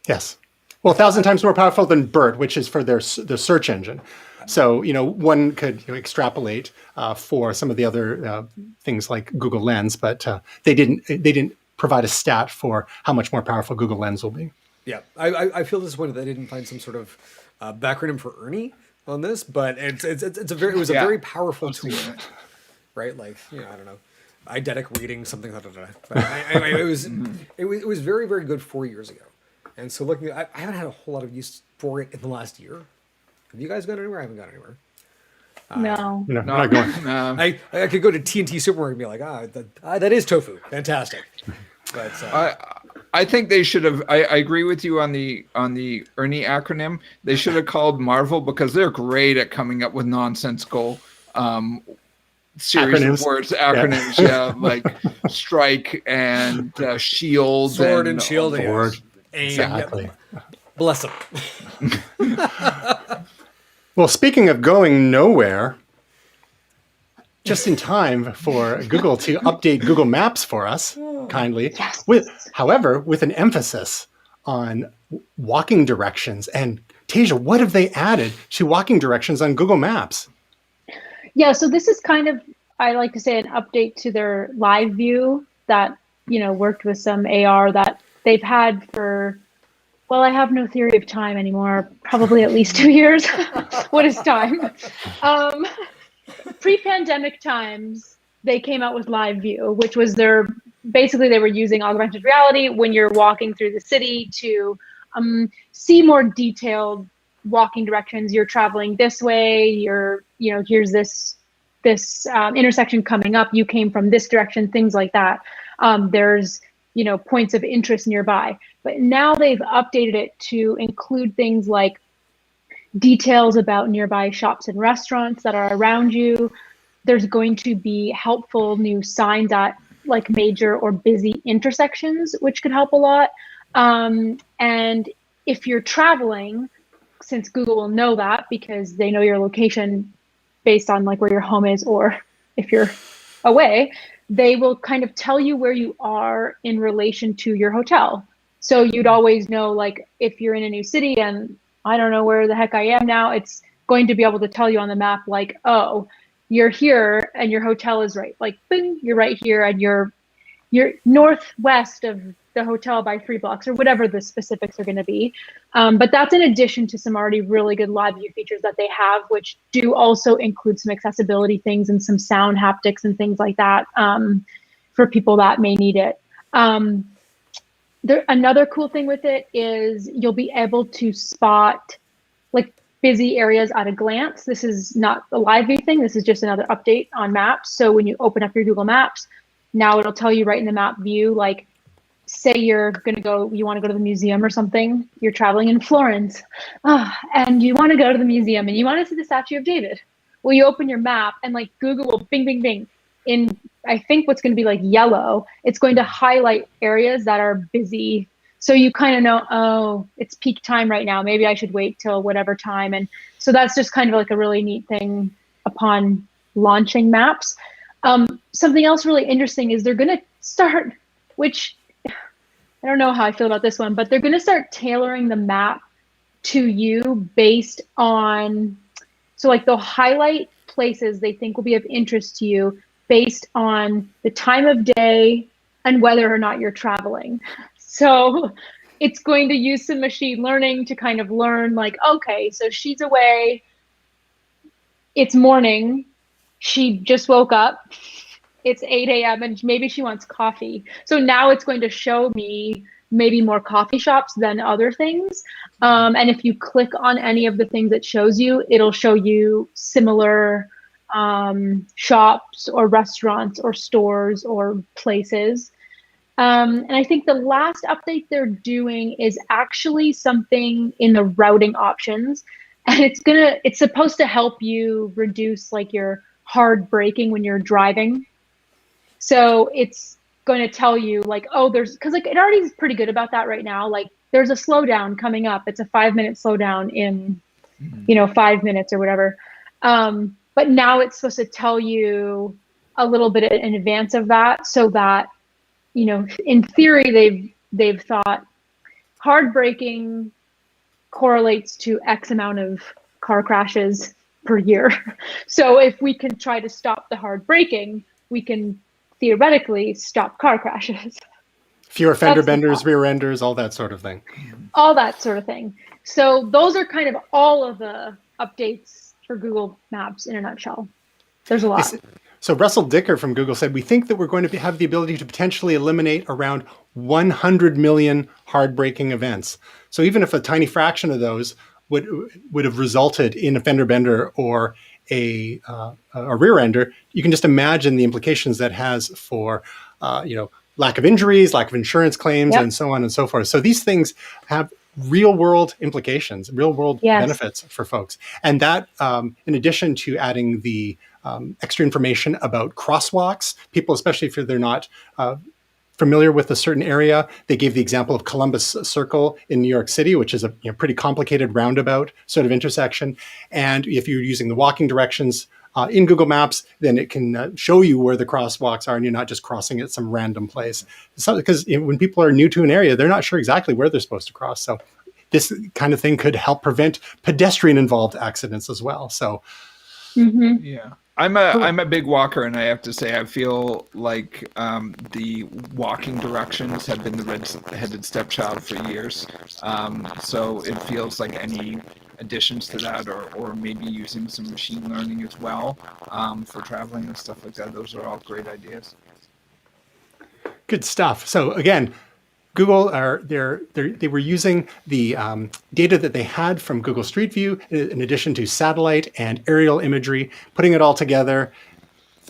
Yes. Well, 1,000 times more powerful than BERT, which is for the search engine. So, one could extrapolate for some of the other things like Google Lens, but they didn't provide a stat for how much more powerful Google Lens will be. Yeah, I feel disappointed that I didn't find some sort of backronym for Ernie on this, but it was a very powerful tool, right? Like, I don't know, eidetic reading, something. But anyway, it was very, very good 4 years ago. And so looking, I haven't had a whole lot of use for it in the last year. Have you guys gone anywhere? I haven't gone anywhere. No. No, we're not going. I could go to T&T Supermarket and be like, that is tofu. Fantastic. But I think they should have. I agree with you on the Ernie acronym. They should have called Marvel because they're great at coming up with nonsensical series Acronyms. of words, acronyms. Yeah, like strike and shield, sword and shield. Sword. Yes. Aim, Exactly. Yep. Bless them. Well, speaking of going nowhere, just in time for Google to update Google Maps for us, kindly. Yes. However, with an emphasis on walking directions. And Tasia, what have they added to walking directions on Google Maps? Yeah, so this is kind of, I like to say, an update to their live view that, worked with some AR that they've had for, well, I have no theory of time anymore, probably at least 2 years. What is time? Pre-pandemic times, they came out with live view, which was basically they were using augmented reality when you're walking through the city to see more detailed walking directions. You're traveling this way, here's this intersection coming up, you came from this direction, things like that. There's points of interest nearby, but now they've updated it to include things like details about nearby shops and restaurants that are around you. There's going to be helpful new signs at like major or busy intersections, which could help a lot. And if you're traveling, since Google will know that because they know your location based on like where your home is, or if you're away, they will kind of tell you where you are in relation to your hotel. So you'd always know, like if you're in a new city and I don't know where the heck I am now, it's going to be able to tell you on the map, like, oh, you're here and your hotel is right, like, bing, you're right here and you're northwest of the hotel by 3 blocks or whatever the specifics are going to be. But that's in addition to some already really good live view features that they have, which do also include some accessibility things and some sound haptics and things like that for people that may need it. Another cool thing with it is you'll be able to spot like busy areas at a glance. This is not a live view thing. This is just another update on maps. So when you open up your Google Maps, now it'll tell you right in the map view, like say you want to go to the museum or something, you're traveling in Florence and you want to go to the museum and you want to see the Statue of David. Well, you open your map and like Google will bing, bing, bing in, I think what's going to be like yellow, it's going to highlight areas that are busy. So you kind of know, oh, it's peak time right now. Maybe I should wait till whatever time. And so that's just kind of like a really neat thing upon launching maps. Something else really interesting is they're going to start, which I don't know how I feel about this one, but they're going to start tailoring the map to you based on, so like they'll highlight places they think will be of interest to you based on the time of day and whether or not you're traveling. So it's going to use some machine learning to kind of learn like, okay, so she's away, it's morning, she just woke up, it's 8 a.m. and maybe she wants coffee. So now it's going to show me maybe more coffee shops than other things. And if you click on any of the things it shows you, it'll show you similar shops or restaurants or stores or places. And I think the last update they're doing is actually something in the routing options. And it's supposed to help you reduce like your hard braking when you're driving. So it's going to tell you like, oh, because like it already is pretty good about that right now. Like there's a slowdown coming up. It's a 5-minute slowdown in, 5 minutes or whatever. But now it's supposed to tell you a little bit in advance of that, so that, in theory, they've thought hard braking correlates to X amount of car crashes per year. So if we can try to stop the hard braking, we can theoretically stop car crashes. Fewer fender benders, rear enders, all that sort of thing. All that sort of thing. So those are kind of all of the updates for Google Maps in a nutshell. There's a lot. So Russell Dicker from Google said, we think that we're going to have the ability to potentially eliminate around 100 million hard-braking events. So even if a tiny fraction of those would have resulted in a fender bender or a rear ender, you can just imagine the implications that has for lack of injuries, lack of insurance claims, and so on and so forth. So these things have real world implications, real world benefits for folks. And that, in addition to adding the extra information about crosswalks, people, especially if they're not familiar with a certain area, they gave the example of Columbus Circle in New York City, which is a pretty complicated roundabout sort of intersection. And if you're using the walking directions in Google Maps, then it can show you where the crosswalks are, and you're not just crossing at some random place. Because when people are new to an area, they're not sure exactly where they're supposed to cross. So this kind of thing could help prevent pedestrian-involved accidents as well. So, yeah. I'm a big walker, and I have to say I feel like the walking directions have been the red-headed stepchild for years. So it feels like any additions to that, or maybe using some machine learning as well for traveling and stuff like that. Those are all great ideas. Good stuff. So again, Google they were using the data that they had from Google Street View, in addition to satellite and aerial imagery, putting it all together,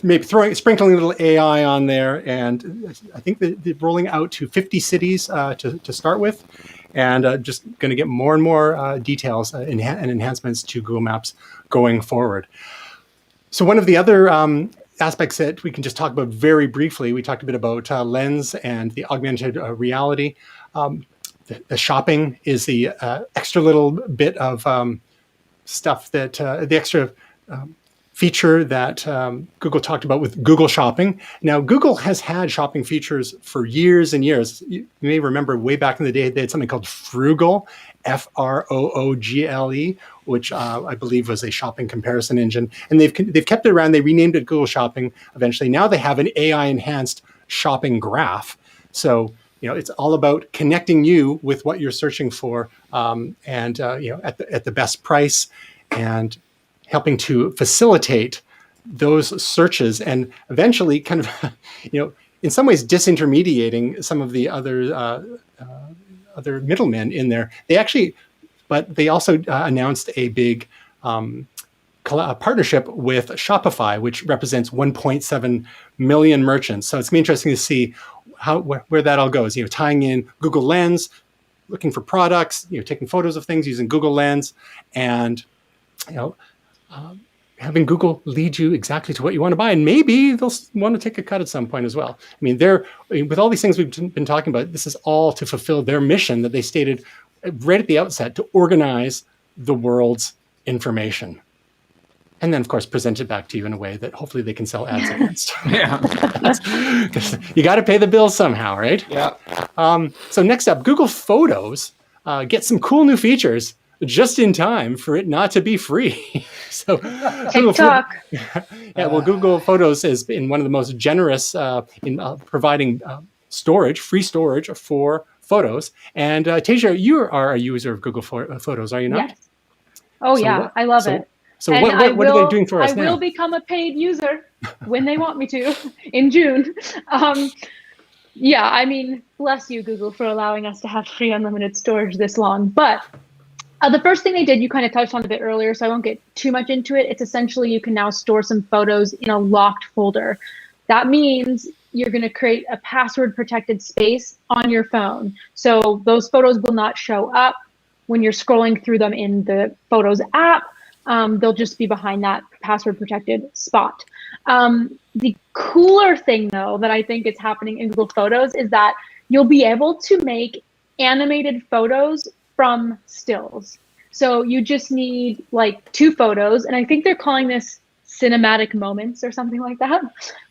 maybe sprinkling a little AI on there, and I think they're rolling out to 50 cities to start with, and just going to get more and more details and enhancements to Google Maps going forward. So one of the other aspects that we can just talk about very briefly, we talked a bit about Lens and the augmented reality. The shopping is the extra little bit of stuff that the extra feature that Google talked about with Google Shopping. Now, Google has had shopping features for years and years. You may remember way back in the day, they had something called Frugal, Froogle, which I believe was a shopping comparison engine. And they've kept it around. They renamed it Google Shopping eventually. Now they have an AI-enhanced shopping graph. So, it's all about connecting you with what you're searching for, and at the best price, and helping to facilitate those searches, and eventually kind of, in some ways disintermediating some of the other middlemen in there. But they also announced a big partnership with Shopify, which represents 1.7 million merchants. So it's going to be interesting to see where that all goes. Tying in Google Lens, looking for products, taking photos of things using Google Lens, and having Google lead you exactly to what you want to buy, and maybe they'll want to take a cut at some point as well. I mean, with all these things we've been talking about, this is all to fulfill their mission that they stated right at the outset, to organize the world's information, and then, of course, present it back to you in a way that hopefully they can sell ads against. Yeah, you got to pay the bills somehow, right? Yeah. So next up, Google Photos gets some cool new features just in time for it not to be free. So TikTok. Google Photos has been one of the most generous in providing free storage for photos. And Tasia, you are a user of Google Photos, are you not? Yes. Oh, yeah. I love it. So what are they doing for us now? I will become a paid user when they want me to in June. Yeah, I mean, bless you, Google, for allowing us to have free unlimited storage this long. But the first thing they did, you kind of touched on a bit earlier, so I won't get too much into it. It's essentially you can now store some photos in a locked folder. That means you're going to create a password protected space on your phone. So those photos will not show up when you're scrolling through them in the Photos app. They'll just be behind that password protected spot. The cooler thing, though, that I think is happening in Google Photos is that you'll be able to make animated photos from stills. So you just need like 2 photos, and I think they're calling this cinematic moments or something like that.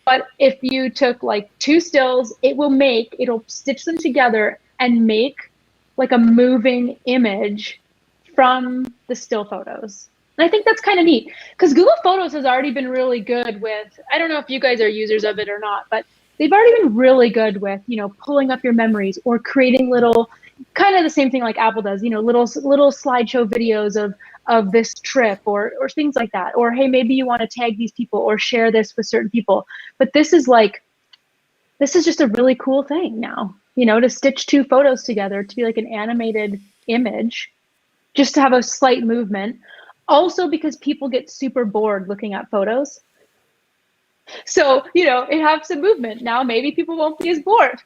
But if you took like 2 stills, it'll stitch them together and make like a moving image from the still photos. And I think that's kind of neat, because Google Photos has already been really good with, I don't know if you guys are users of it or not, but they've already been really good with, pulling up your memories or creating little, kind of the same thing like Apple does, little slideshow videos of this trip, or things like that. Or, hey, maybe you want to tag these people or share this with certain people. But this is just a really cool thing now, to stitch two photos together to be like an animated image, just to have a slight movement. Also, because people get super bored looking at photos. So, it has some movement. Now maybe people won't be as bored.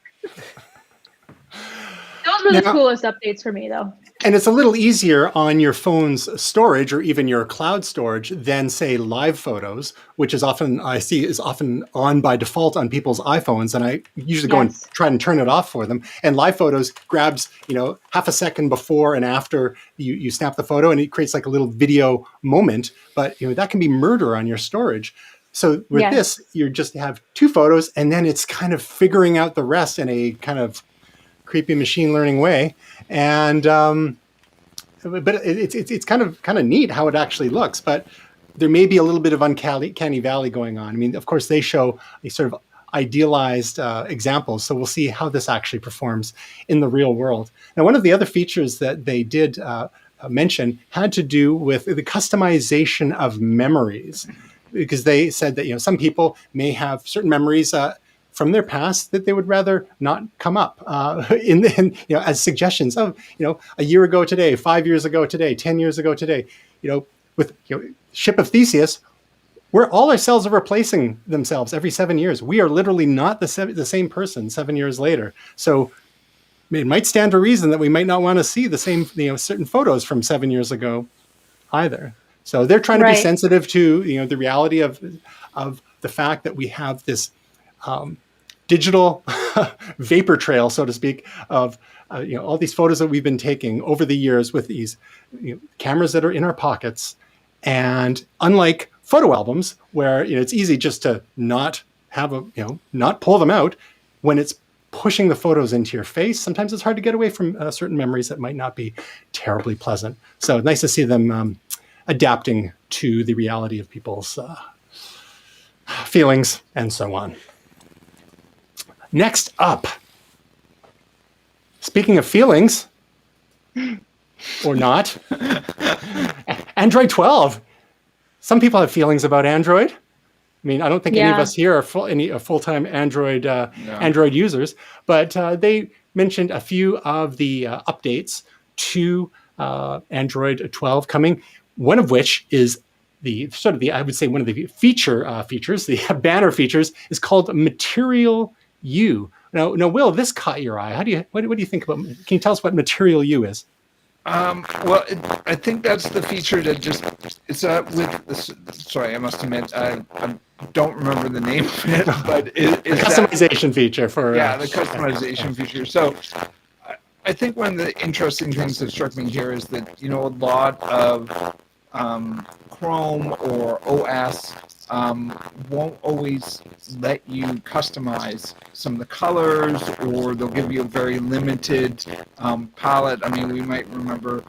Those were the coolest updates for me, though. And it's a little easier on your phone's storage or even your cloud storage than, say, live photos, which is often on by default on people's iPhones. And I usually go and try and turn it off for them. And live photos grabs, half a second before and after you snap the photo, and it creates like a little video moment. But that can be murder on your storage. So with this, you just have two photos, and then it's kind of figuring out the rest in a kind of creepy machine learning way. And but it's kind of neat how it actually looks. But there may be a little bit of uncanny valley going on. I mean, of course, they show a sort of idealized examples, so we'll see how this actually performs in the real world. Now, one of the other features that they did mention had to do with the customization of memories, because they said that some people may have certain memories from their past that they would rather not come up as suggestions of a year ago today, 5 years ago today, 10 years ago today. With Ship of Theseus, where all our cells are replacing themselves every 7 years. We are literally not the same person 7 years later. So it might stand to reason that we might not want to see the same certain photos from 7 years ago either. So they're trying to be sensitive to the reality of the fact that we have this digital vapor trail, so to speak, of all these photos that we've been taking over the years with these cameras that are in our pockets. And unlike photo albums, where it's easy just to not have not pull them out, when it's pushing the photos into your face, sometimes it's hard to get away from certain memories that might not be terribly pleasant. So it's nice to see them adapting to the reality of people's feelings and so on. Next up, speaking of feelings, or not, Android 12. Some people have feelings about Android. I mean, I don't think any of us here are full-time Android Android users, but they mentioned a few of the updates to Android 12 coming. One of which is I would say one of the features, the banner features, is called Material U. Now, Will, this caught your eye. What do you think about? Can you tell us what Material U is? Well, I think that's the feature that it's with this. Sorry, I must admit, I don't remember the name of it, but it's customization feature for the customization feature. So I think one of the interesting things that struck me here is that a lot of Chrome or OS won't always let you customize some of the colors, or they'll give you a very limited palette. I mean, we might remember,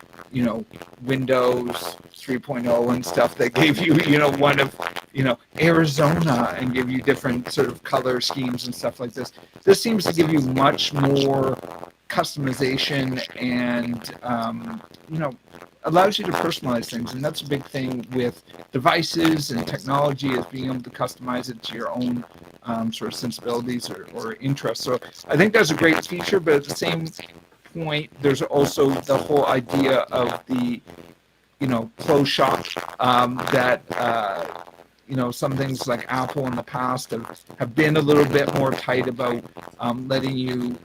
Windows 3.0 and stuff that gave you, one of, Arizona, and give you different sort of color schemes and stuff like this. This seems to give you much more customization and, allows you to personalize things. And that's a big thing with devices and technology, is being able to customize it to your own sort of sensibilities or interests. So I think that's a great feature, but at the same point, there's also the whole idea of the, closed shop that, some things like Apple in the past have been a little bit more tight about letting you,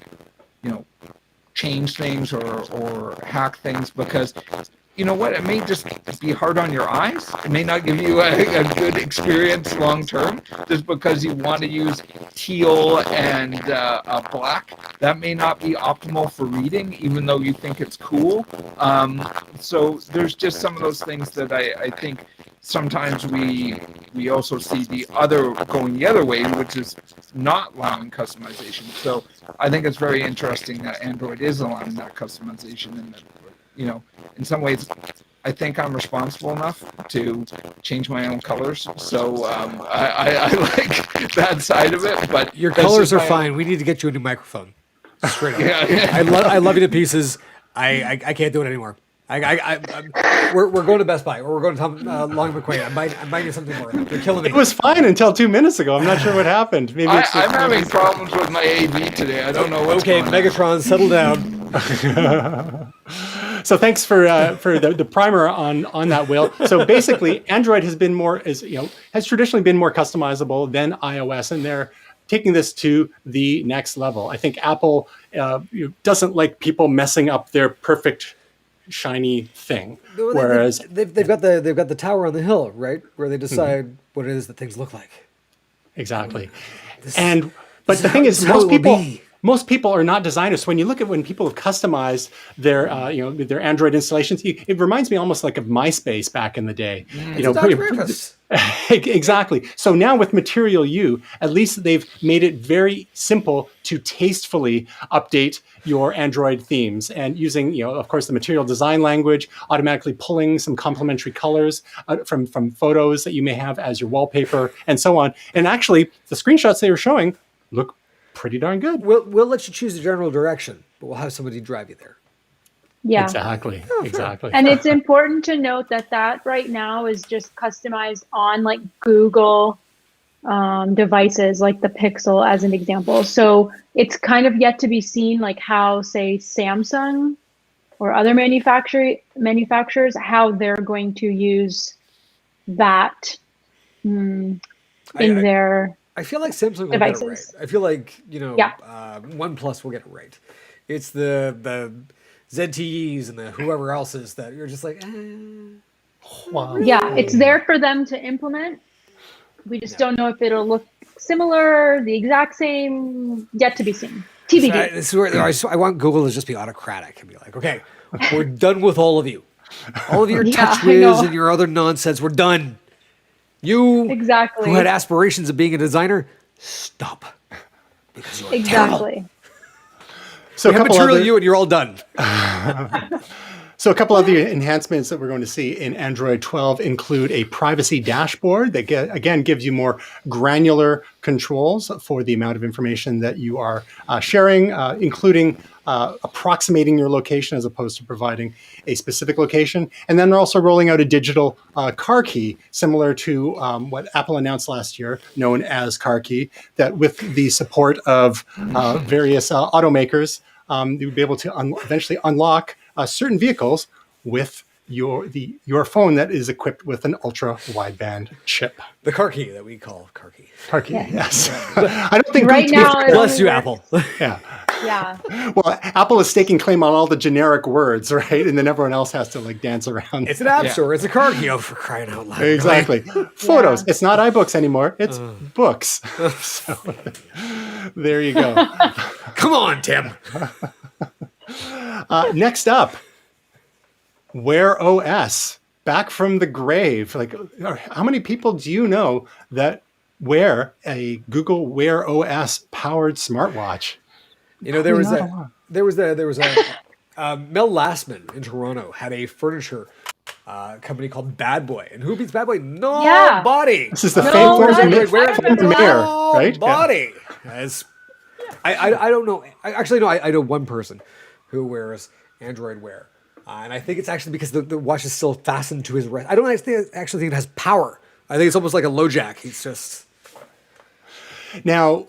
change things or hack things, because you know what, it may just be hard on your eyes. It may not give you a good experience long term, just because you want to use teal and black. That may not be optimal for reading, even though you think it's cool. So there's just some of those things that I think sometimes we also see going the other way, which is not allowing customization. So I think it's very interesting that Android is allowing that customization, and that, in some ways, I think I'm responsible enough to change my own colors. So I like that side of it. But your colors are fine. We need to get you a new microphone. Straight up. I love you to pieces. I can't do it anymore. We're going to Best Buy, or we're going to Tom Long McQuaid. I'm buying you something more. They're killing me. It was fine until 2 minutes ago. I'm not sure what happened. Maybe it's I'm having problems with my AV today. I don't know what's Okay, going on. Megatron, settle down. So thanks for the primer on that, Will. So basically, Android has traditionally been more customizable than iOS, and they're taking this to the next level. I think Apple doesn't like people messing up their perfect shiny thing. Whereas they've got the tower on the hill, right, where they decide what it is that things look like. Exactly. But the thing is, most people are not designers. So when people have customized their their Android installations, it reminds me almost like of MySpace back in the day. Exactly. So now with Material U, at least they've made it very simple to tastefully update your Android themes, and using, of course, the Material design language, automatically pulling some complementary colors from photos that you may have as your wallpaper, and so on. And actually, the screenshots they were showing look pretty darn good. We'll let you choose the general direction, but we'll have somebody drive you there. Yeah, exactly. And it's important to note that right now is just customized on like Google devices, like the Pixel as an example. So it's kind of yet to be seen, like how, say, Samsung or other manufacturers, how they're going to use that their I feel like Samsung will devices. get it right. I feel like OnePlus will get it right. It's the ZTEs and the whoever else's that you're just like, Wow. Yeah, it's there for them to implement. We just don't know if it'll look similar, the exact same, yet to be seen. TBD. This is where I want Google to just be autocratic and be like, okay, we're done with all of you. All of your TouchWiz and your other nonsense, we're done. You who had aspirations of being a designer, stop. Because you're terrible. So a couple Material U and you're all done. So a couple other enhancements that we're going to see in Android 12 include a privacy dashboard that, again, gives you more granular controls for the amount of information that you are sharing, including approximating your location as opposed to providing a specific location. And then they're also rolling out a digital car key, similar to what Apple announced last year, known as Car Key, that with the support of various automakers, you'll be able to eventually unlock certain vehicles with your phone that is equipped with an ultra wideband chip. The car key that we call car key. Car key, yes. I don't think right now. Bless you, Apple. Yeah. Yeah. Well, Apple is staking claim on all the generic words, right? And then everyone else has to like dance around. It's an app store. It's a car key. Oh, for crying out loud. Exactly. Photos. It's not iBooks anymore. It's books. So there you go. Come on, Tim. Next up, Wear OS, back from the grave. Like, how many people do you know that wear a Google Wear OS powered smartwatch? You know, there was a Mel Lastman in Toronto had a furniture company called Bad Boy, and who beats Bad Boy? Nobody. This is the famous mayor, right? Nobody. As I don't know. I know one person who wears Android Wear. And I think it's actually because the watch is still fastened to his wrist. I don't actually think it has power. I think it's almost like a low jack. He's just... Now,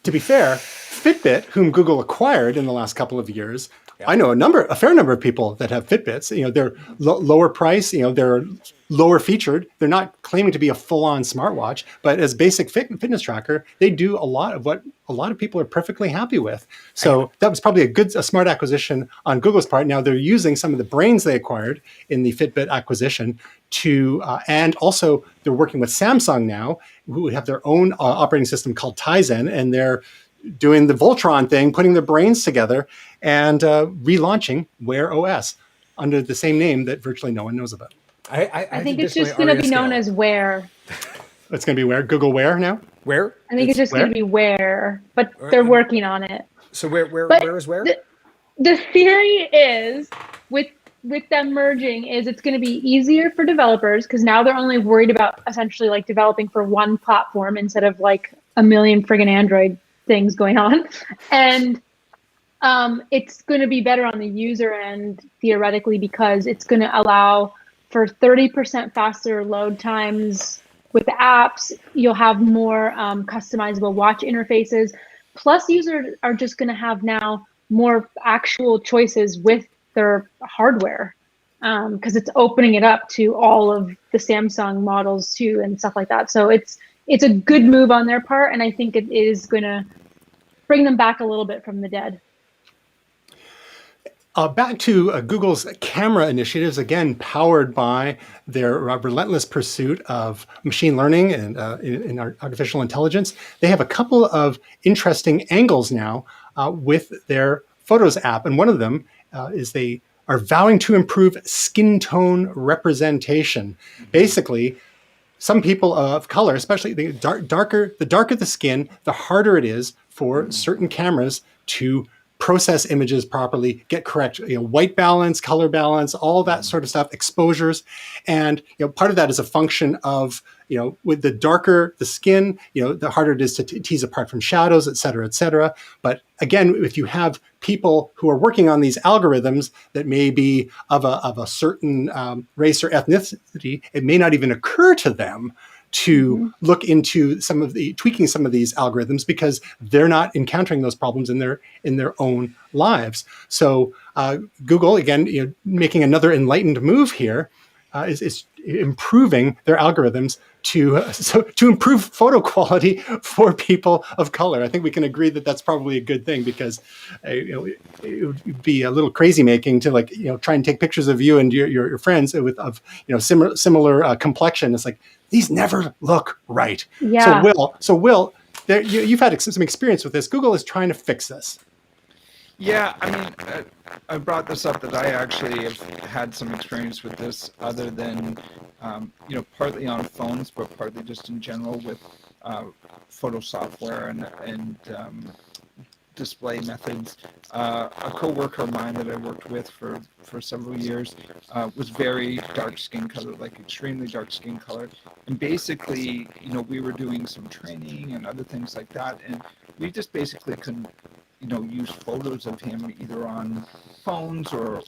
to be fair, Fitbit, whom Google acquired in the last couple of years, I know a fair number of people that have Fitbits. You know, they're lower price. You know, they're lower featured. They're not claiming to be a full-on smartwatch, but as basic fitness tracker, they do a lot of what a lot of people are perfectly happy with. So that was probably a smart acquisition on Google's part. Now they're using some of the brains they acquired in the Fitbit acquisition to, and also they're working with Samsung now, who have their own operating system called Tizen, and they're doing the Voltron thing, putting their brains together and relaunching Wear OS under the same name that virtually no one knows about. I think it's just going to be known as Wear. It's going to be Wear? Google Wear now? Where? I think it's just going to be Wear, but they're working on it. So where is Wear? The theory is with them merging is it's going to be easier for developers because now they're only worried about essentially like developing for one platform instead of like a million friggin' Android things going on. And It's going to be better on the user end theoretically because it's going to allow for 30% faster load times with the apps. You'll have more customizable watch interfaces. Plus, users are just going to have now more actual choices with their hardware because it's opening it up to all of the Samsung models too and stuff like that. So it's a good move on their part, and I think it is going to bring them back a little bit from the dead. Back to Google's camera initiatives, again, powered by their relentless pursuit of machine learning and in artificial intelligence. They have a couple of interesting angles now with their Photos app. And one of them is they are vowing to improve skin tone representation. Basically, some people of color, especially the darker the skin, the harder it is for certain cameras to process images properly, get correct, white balance, color balance, all that sort of stuff, exposures. And, part of that is a function of, with the darker the skin, the harder it is to tease apart from shadows, et cetera, et cetera. But again, if you have people who are working on these algorithms that may be of a certain race or ethnicity, it may not even occur to them to look into tweaking some of these algorithms because they're not encountering those problems in their own lives. So Google, again, making another enlightened move here, is improving their algorithms to improve photo quality for people of color. I think we can agree that that's probably a good thing because it would be a little crazy making to try and take pictures of you and your friends of similar complexion. It's like these never look right. Yeah. So Will, you've had some experience with this. Google is trying to fix this. Yeah, I mean, I brought this up that I actually have had some experience with this other than, partly on phones, but partly just in general with photo software and display methods. A coworker of mine that I worked with for several years was very dark skin color, like extremely dark skin color. And basically, we were doing some training and other things like that, and we just basically couldn't use photos of him either on phones or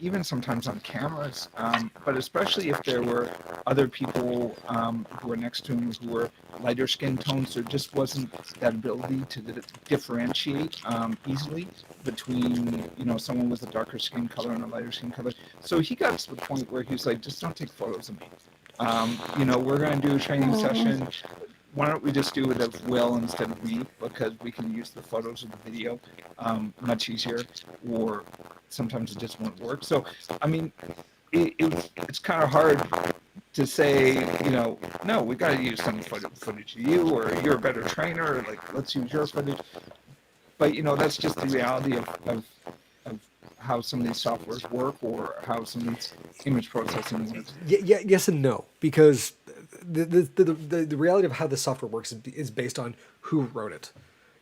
even sometimes on cameras, but especially if there were other people who were next to him who were lighter skin tones, there just wasn't that ability to differentiate easily between, someone with a darker skin color and a lighter skin color. So he got to the point where he was like, just don't take photos of me. We're going to do a training session. Why don't we just do it of Will instead of me, because we can use the photos of the video much easier, or sometimes it just won't work. So, I mean, it's kind of hard to say, no, we got to use some footage of you, or you're a better trainer, like, let's use your footage. But, that's just the reality of how some of these softwares work, or how some of these image processing works. Yeah, yes and no, because the reality of how the software works is based on who wrote it.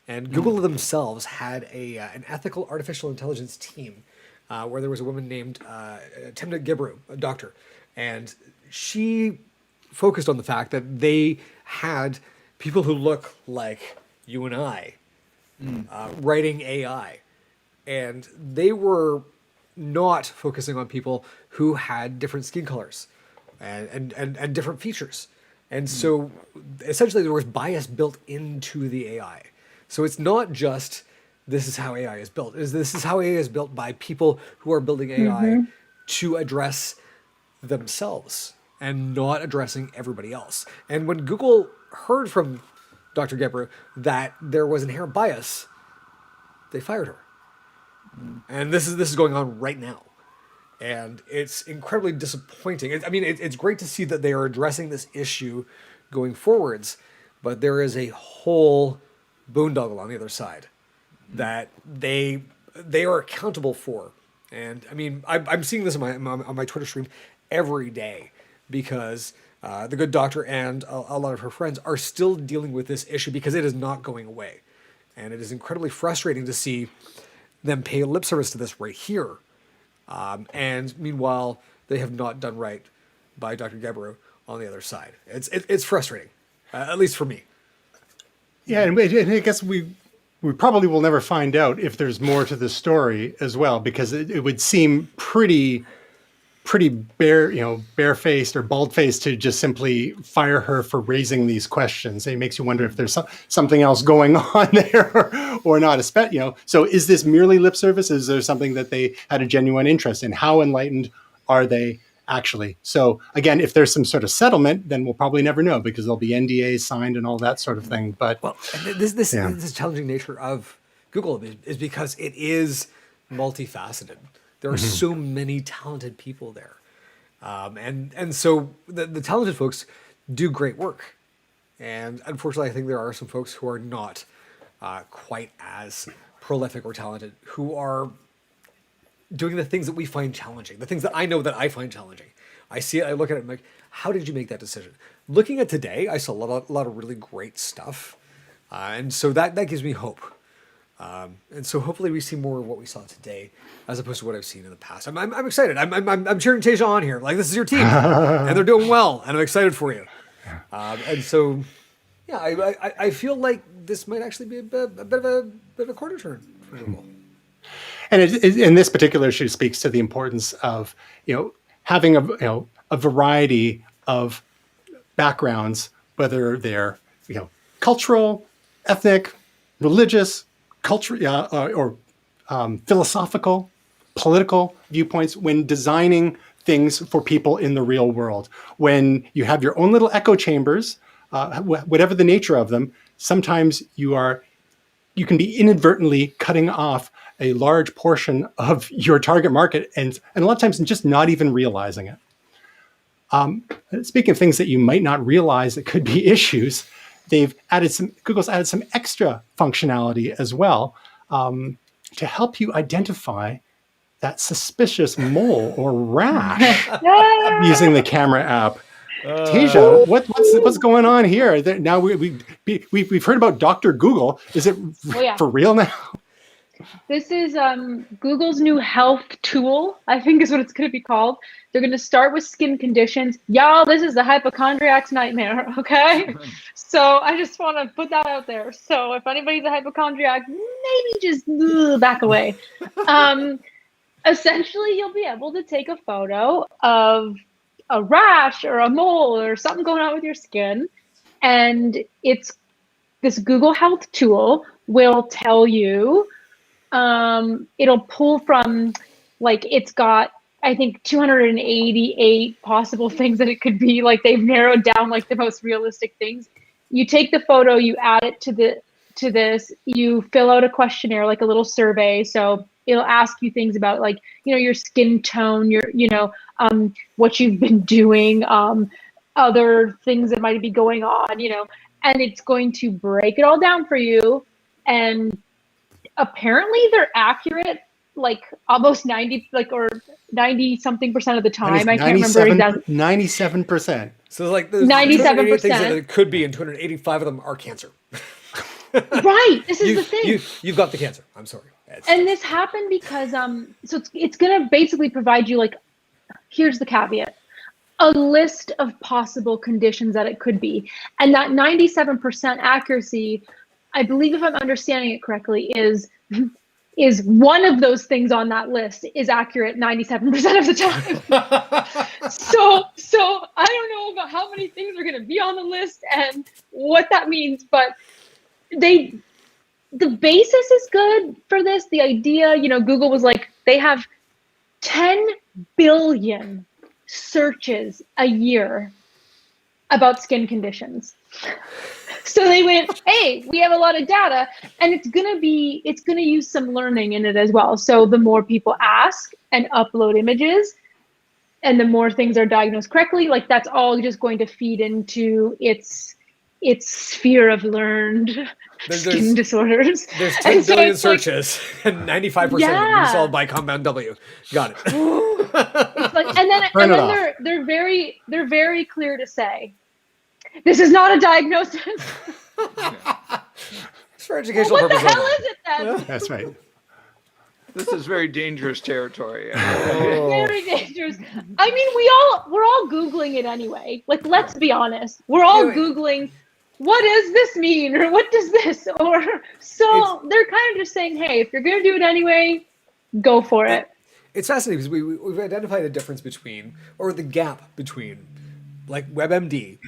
And Google themselves had an ethical artificial intelligence team where there was a woman named Timna Gibru, a doctor, and she focused on the fact that they had people who look like you and I writing AI. And they were not focusing on people who had different skin colors and different features. And so essentially there was bias built into the AI. So it's not just this is how AI is built. This is how AI is built by people who are building AI to address themselves and not addressing everybody else. And when Google heard from Dr. Gebru that there was inherent bias, they fired her. And this is going on right now. And it's incredibly disappointing. It's great to see that they are addressing this issue going forwards, but there is a whole boondoggle on the other side that they are accountable for. And I'm seeing this on my Twitter stream every day because the good doctor and a lot of her friends are still dealing with this issue because it is not going away. And it is incredibly frustrating to see them pay lip service to this right here. And meanwhile, they have not done right by Dr. Gebru on the other side. It's frustrating, at least for me. Yeah, and I guess we we probably will never find out if there's more to the story as well, because it would seem pretty barefaced or bald-faced to just simply fire her for raising these questions. It makes you wonder if there's something else going on there or not. So is this merely lip service? Is there something that they had a genuine interest in? How enlightened are they actually? So again, if there's some sort of settlement, then we'll probably never know, because there'll be NDAs signed and all that sort of thing. But this challenging nature of Google is because it is multifaceted. There are so many talented people there. And so the talented folks do great work. And unfortunately, I think there are some folks who are not quite as prolific or talented, who are doing the things that we find challenging, the things that I know that I find challenging. I see it, I look at it, I'm like, how did you make that decision? Looking at today, I saw a lot of really great stuff. And so that gives me hope. And so hopefully we see more of what we saw today, as opposed to what I've seen in the past. I'm excited. I'm cheering Tasia on here. Like, this is your team, and they're doing well, and I'm excited for you. And so, yeah, I feel like this might actually be a bit of a corner turn for Google. And in this particular issue speaks to the importance of having a variety of backgrounds, whether they're cultural, ethnic, religious, or philosophical, political viewpoints when designing things for people in the real world. When you have your own little echo chambers, whatever the nature of them, sometimes you can be inadvertently cutting off a large portion of your target market, and a lot of times just not even realizing it. Speaking of things that you might not realize that could be issues, Google's added some extra functionality as well to help you identify that suspicious mole or rash using the camera app. Tasia, what's going on here? Now we've heard about Dr. Google. Is it for real now? This is Google's new health tool, I think is what it's going to be called. They're going to start with skin conditions. Y'all, this is the hypochondriac's nightmare, okay? So I just want to put that out there. So if anybody's a hypochondriac, maybe just back away. Essentially, you'll be able to take a photo of a rash or a mole or something going on with your skin, and this Google Health tool will tell you. It'll pull from, like, it's got, I think, 288 possible things that it could be. Like, they've narrowed down like the most realistic things. You take the photo, you add it to this, you fill out a questionnaire, like a little survey. So it'll ask you things about, like, your skin tone, what you've been doing, other things that might be going on, and it's going to break it all down for you. And apparently they're accurate, like almost 90 something% of the time. I can't remember exactly. 97%. So like 97% things that it could be, and 285 of them are cancer. Right. This is the thing. You've got the cancer. I'm sorry. And this happened because so it's gonna basically provide you, like, here's the caveat, a list of possible conditions that it could be, and that 97% accuracy, I believe, if I'm understanding it correctly, is one of those things on that list is accurate 97% of the time. So I don't know about how many things are going to be on the list and what that means, but the basis is good for this. The idea, Google was like, they have 10 billion searches a year about skin conditions. So they went, hey, we have a lot of data, and it's gonna use some learning in it as well. So the more people ask and upload images, and the more things are diagnosed correctly, like, that's all just going to feed into its sphere of learned skin disorders. There's 10 billion searches, and 95% of them are solved by compound W. Got it. It's like, and then they're very clear to say, this is not a diagnosis. It's for educational purposes. What the hell is it then? That's right. This is very dangerous territory. Very dangerous. I mean, we're all Googling it anyway. Like, let's be honest. We're all Googling what does this mean? Or what does this? Or so they're kind of just saying, hey, if you're going to do it anyway, go for it. It's fascinating because we've identified a difference between, or the gap between, like WebMD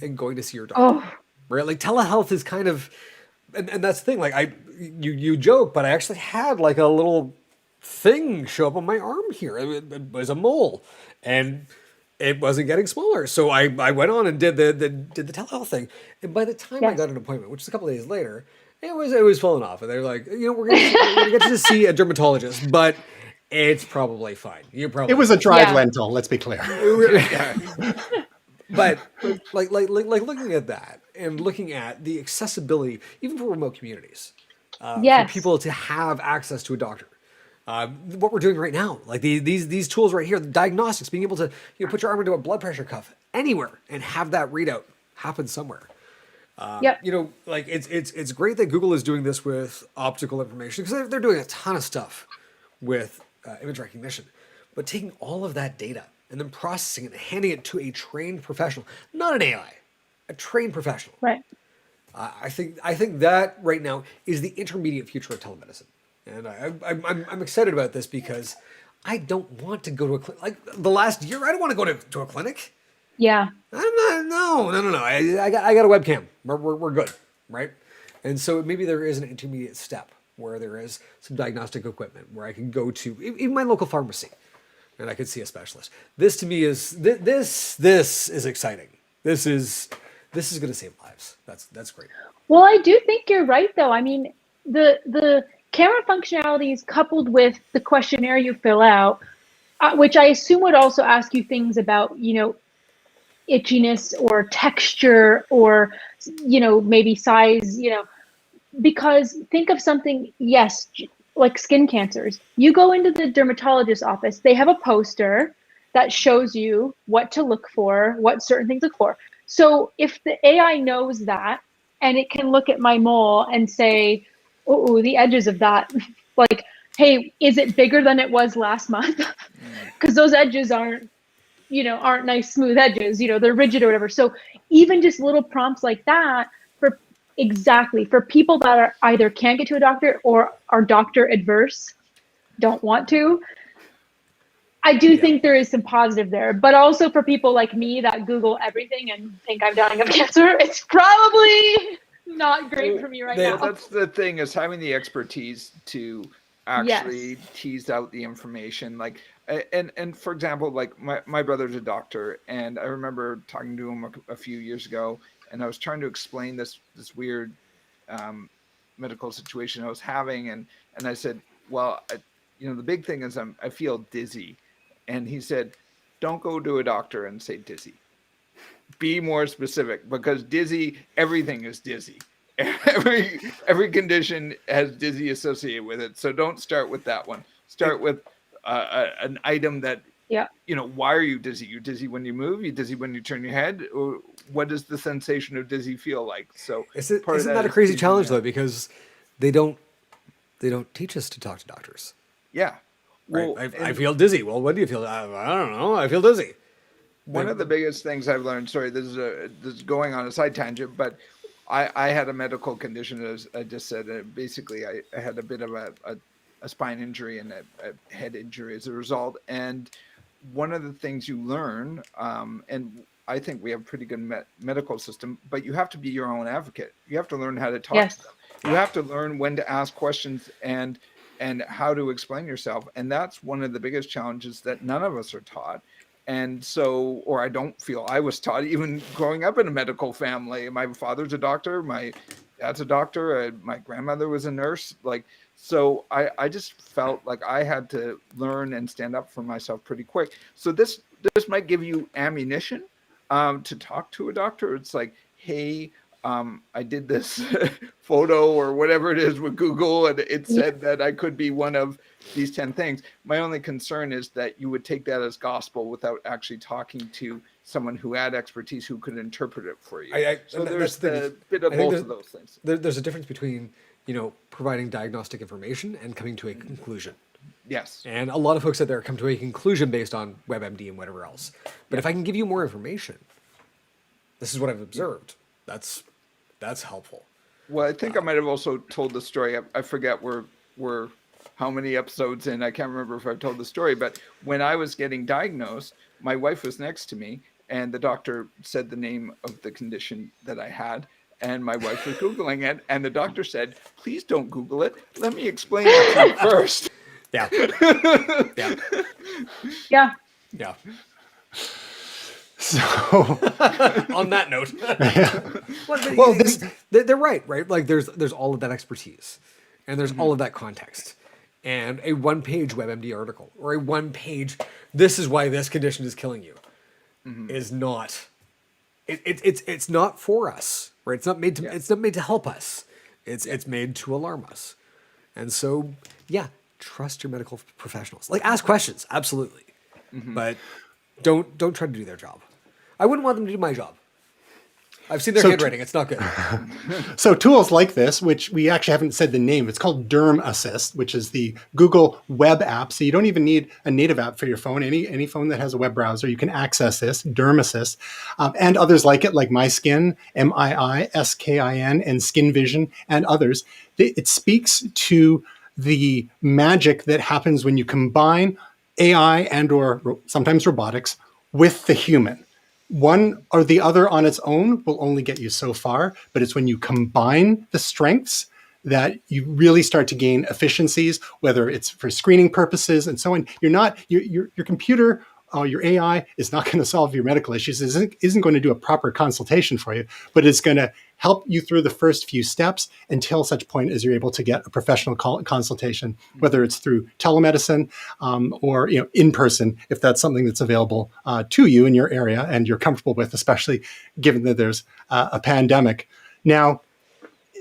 and going to see your doctor. Oh, Right? Like telehealth is kind of, and that's the thing. Like you joke, but I actually had like a little thing show up on my arm here. It was a mole, and it wasn't getting smaller. So I went on and did the telehealth thing. And by the time I Yes. got an appointment, which was a couple of days later, it was falling off. And they're like, we're gonna get you to see a dermatologist, but it's probably fine. You probably It was a dried Yeah. lentil. Let's be clear. But like looking at that and looking at the accessibility, even for remote communities, Yes. for people to have access to a doctor. What we're doing right now, like these tools right here, the diagnostics, being able to put your arm into a blood pressure cuff anywhere and have that readout happen somewhere. Yep. Like it's great that Google is doing this with optical information because they're doing a ton of stuff with image recognition, but taking all of that data and then processing it and handing it to a trained professional, not an AI, a trained professional. Right. I think that right now is the intermediate future of telemedicine, and I'm excited about this because I don't want to go to a clinic. Like the last year, I don't want to go to a clinic. Yeah. I'm not. No. I got a webcam. We're good, right? And so maybe there is an intermediate step where there is some diagnostic equipment where I can go to even my local pharmacy, and I could see a specialist. This to me is this is exciting. This is going to save lives. That's great. Well, I do think you're right, though. I mean, the camera functionalities coupled with the questionnaire you fill out, which I assume would also ask you things about, itchiness or texture or, maybe size, because think of something, yes, like skin cancers. You go into the dermatologist's office, they have a poster that shows you what to look for, what certain things to look for. So if the AI knows that, and it can look at my mole and say, oh, the edges of that, like, hey, is it bigger than it was last month? Because those edges aren't nice smooth edges, they're rigid or whatever. So even just little prompts like that for people that are either can't get to a doctor or are doctor adverse, don't want to. I do think there is some positive there, but also for people like me that Google everything and think I'm dying of cancer, it's probably not great for me right now. That's the thing, is having the expertise to actually tease out the information. Like, and for example, like my brother's a doctor, and I remember talking to him a few years ago, and I was trying to explain this weird medical situation I was having, and I said, well, the big thing is I feel dizzy. And he said, don't go to a doctor and say dizzy. Be more specific, because dizzy, everything is dizzy. Every condition has dizzy associated with it. So don't start with that one. Start with an item that, why are you dizzy? You're dizzy when you move? You're dizzy when you turn your head? Or what does the sensation of dizzy feel like? So isn't that a crazy challenge, though? Because they don't teach us to talk to doctors. Yeah. Well, right. I feel dizzy. Well, what do you feel? I don't know. I feel dizzy. One of the biggest things I've learned, sorry, this is going on a side tangent, but I had a medical condition, as I just said. Basically, I had a bit of a spine injury and a head injury as a result. And one of the things you learn, and I think we have a pretty good medical system, but you have to be your own advocate. You have to learn how to talk to them. You have to learn when to ask questions and how to explain yourself. And that's one of the biggest challenges that none of us are taught. And so, or I don't feel I was taught, even growing up in a medical family. My father's a doctor, my dad's a doctor, my grandmother was a nurse. So I just felt like I had to learn and stand up for myself pretty quick. So this might give you ammunition to talk to a doctor. It's like, hey, I did this photo or whatever it is with Google, and it said that I could be one of these 10 things. My only concern is that you would take that as gospel without actually talking to someone who had expertise who could interpret it for you. So there's a bit of both of those things. There's a difference between, providing diagnostic information and coming to a conclusion. Yes. And a lot of folks out there come to a conclusion based on WebMD and whatever else. But if I can give you more information, this is what I've observed. That's That's helpful. Well, I think I might have also told the story. I forget we're how many episodes in. I can't remember if I've told the story, but when I was getting diagnosed, my wife was next to me, and the doctor said the name of the condition that I had, and my wife was Googling it, and the doctor said, "Please don't Google it. Let me explain it to you first." Yeah. Yeah. Yeah. Yeah. So, On that note, well, this they're right? Like there's all of that expertise, and there's all of that context, and a one-page WebMD article or a one-page "This is why this condition is killing you" is not. It's not for us, right? It's not made to. It's not made to help us. It's made to alarm us, and so yeah, trust your medical professionals. Like ask questions, absolutely, but don't try to do their job. I wouldn't want them to do my job. I've seen their handwriting. It's not good. So tools like this, which we actually haven't said the name, it's called Derm Assist, which is the Google web app. So you don't even need a native app for your phone. Any phone that has a web browser, you can access this, Derm Assist, and others like it, like MySkin, MIISKIN, and Skin Vision, and others. It speaks to the magic that happens when you combine AI and or sometimes robotics with the human. One or the other on its own will only get you so far, but it's when you combine the strengths that you really start to gain efficiencies, whether it's for screening purposes and so on. Your computer, your AI is not going to solve your medical issues, isn't going to do a proper consultation for you, but it's going to help you through the first few steps until such point as you're able to get a professional consultation, whether it's through telemedicine or in person, if that's something that's available to you in your area and you're comfortable with, especially given that there's a pandemic. Now,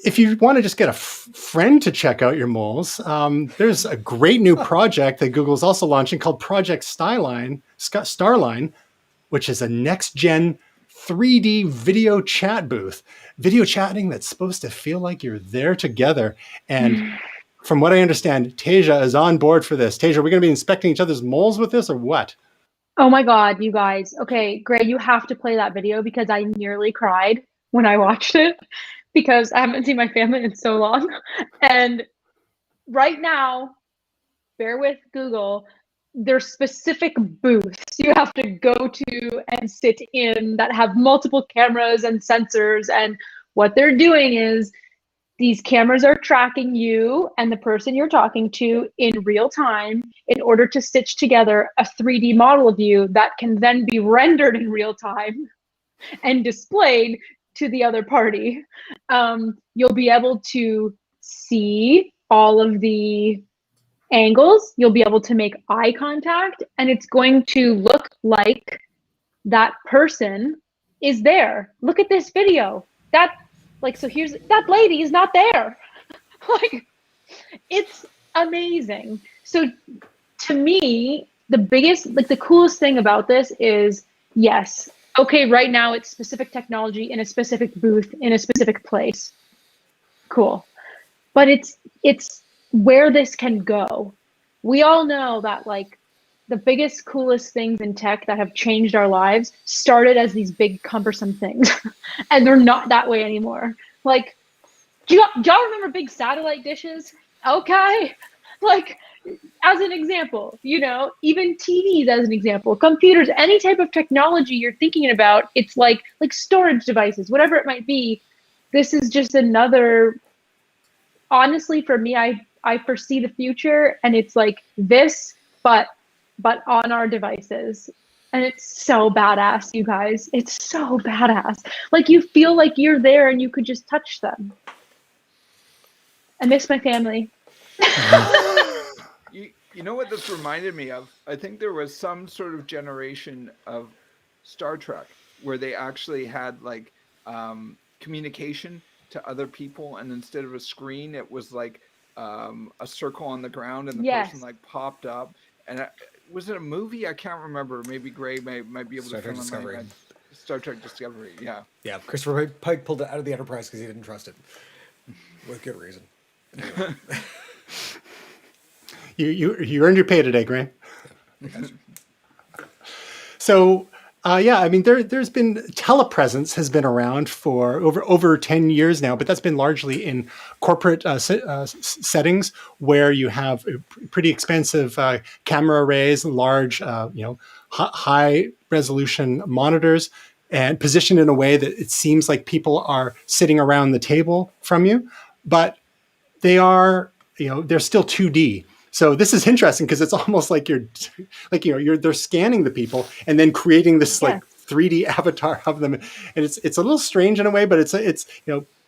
if you want to just get a friend to check out your moles, there's a great new project that Google's also launching called Project Starline, which is a next-gen 3D video chat booth. Video chatting that's supposed to feel like you're there together. And from what I understand, Tasia is on board for this. Tasia, are we going to be inspecting each other's moles with this or what? Oh my God, you guys. Okay, Gray, you have to play that video because I nearly cried when I watched it because I haven't seen my family in so long. And right now, bear with Google, there's specific booths you have to go to and sit in that have multiple cameras and sensors. And what they're doing is these cameras are tracking you and the person you're talking to in real time in order to stitch together a 3D model of you that can then be rendered in real time and displayed to the other party. You'll be able to see all of the angles. You'll be able to make eye contact, and it's going to look like that person is there. Look at this video. So here's that lady is not there. Like, it's amazing. So to me, the coolest thing about this is, yes, okay, right now it's specific technology in a specific booth in a specific place. Cool. But it's where this can go. We all know that like the biggest, coolest things in tech that have changed our lives started as these big, cumbersome things, and they're not that way anymore. Like, do y'all remember big satellite dishes? Okay, like as an example, even TVs as an example, computers, any type of technology you're thinking about, it's like storage devices, whatever it might be. This is just another. Honestly, for me, I foresee the future, and it's like this, but on our devices. And it's so badass, you guys. It's so badass. Like, you feel like you're there and you could just touch them. I miss my family. You know what this reminded me of? I think there was some sort of generation of Star Trek where they actually had like communication to other people, and instead of a screen, it was like a circle on the ground, and the person like popped up. And was it a movie? I can't remember. Maybe Gray might be able to fill in my head. Star Trek Discovery. Yeah. Yeah. Christopher Pike pulled it out of the Enterprise because he didn't trust it, with good reason. Anyway. You earned your pay today, Gray. So Yeah, I mean, there's been telepresence has been around for over 10 years now, but that's been largely in corporate settings where you have pretty expensive camera arrays, large, high resolution monitors, and positioned in a way that it seems like people are sitting around the table from you, but they are, they're still 2D. So this is interesting because it's almost like they're scanning the people and then creating this Yes. 3D avatar of them, and it's a little strange in a way, but it's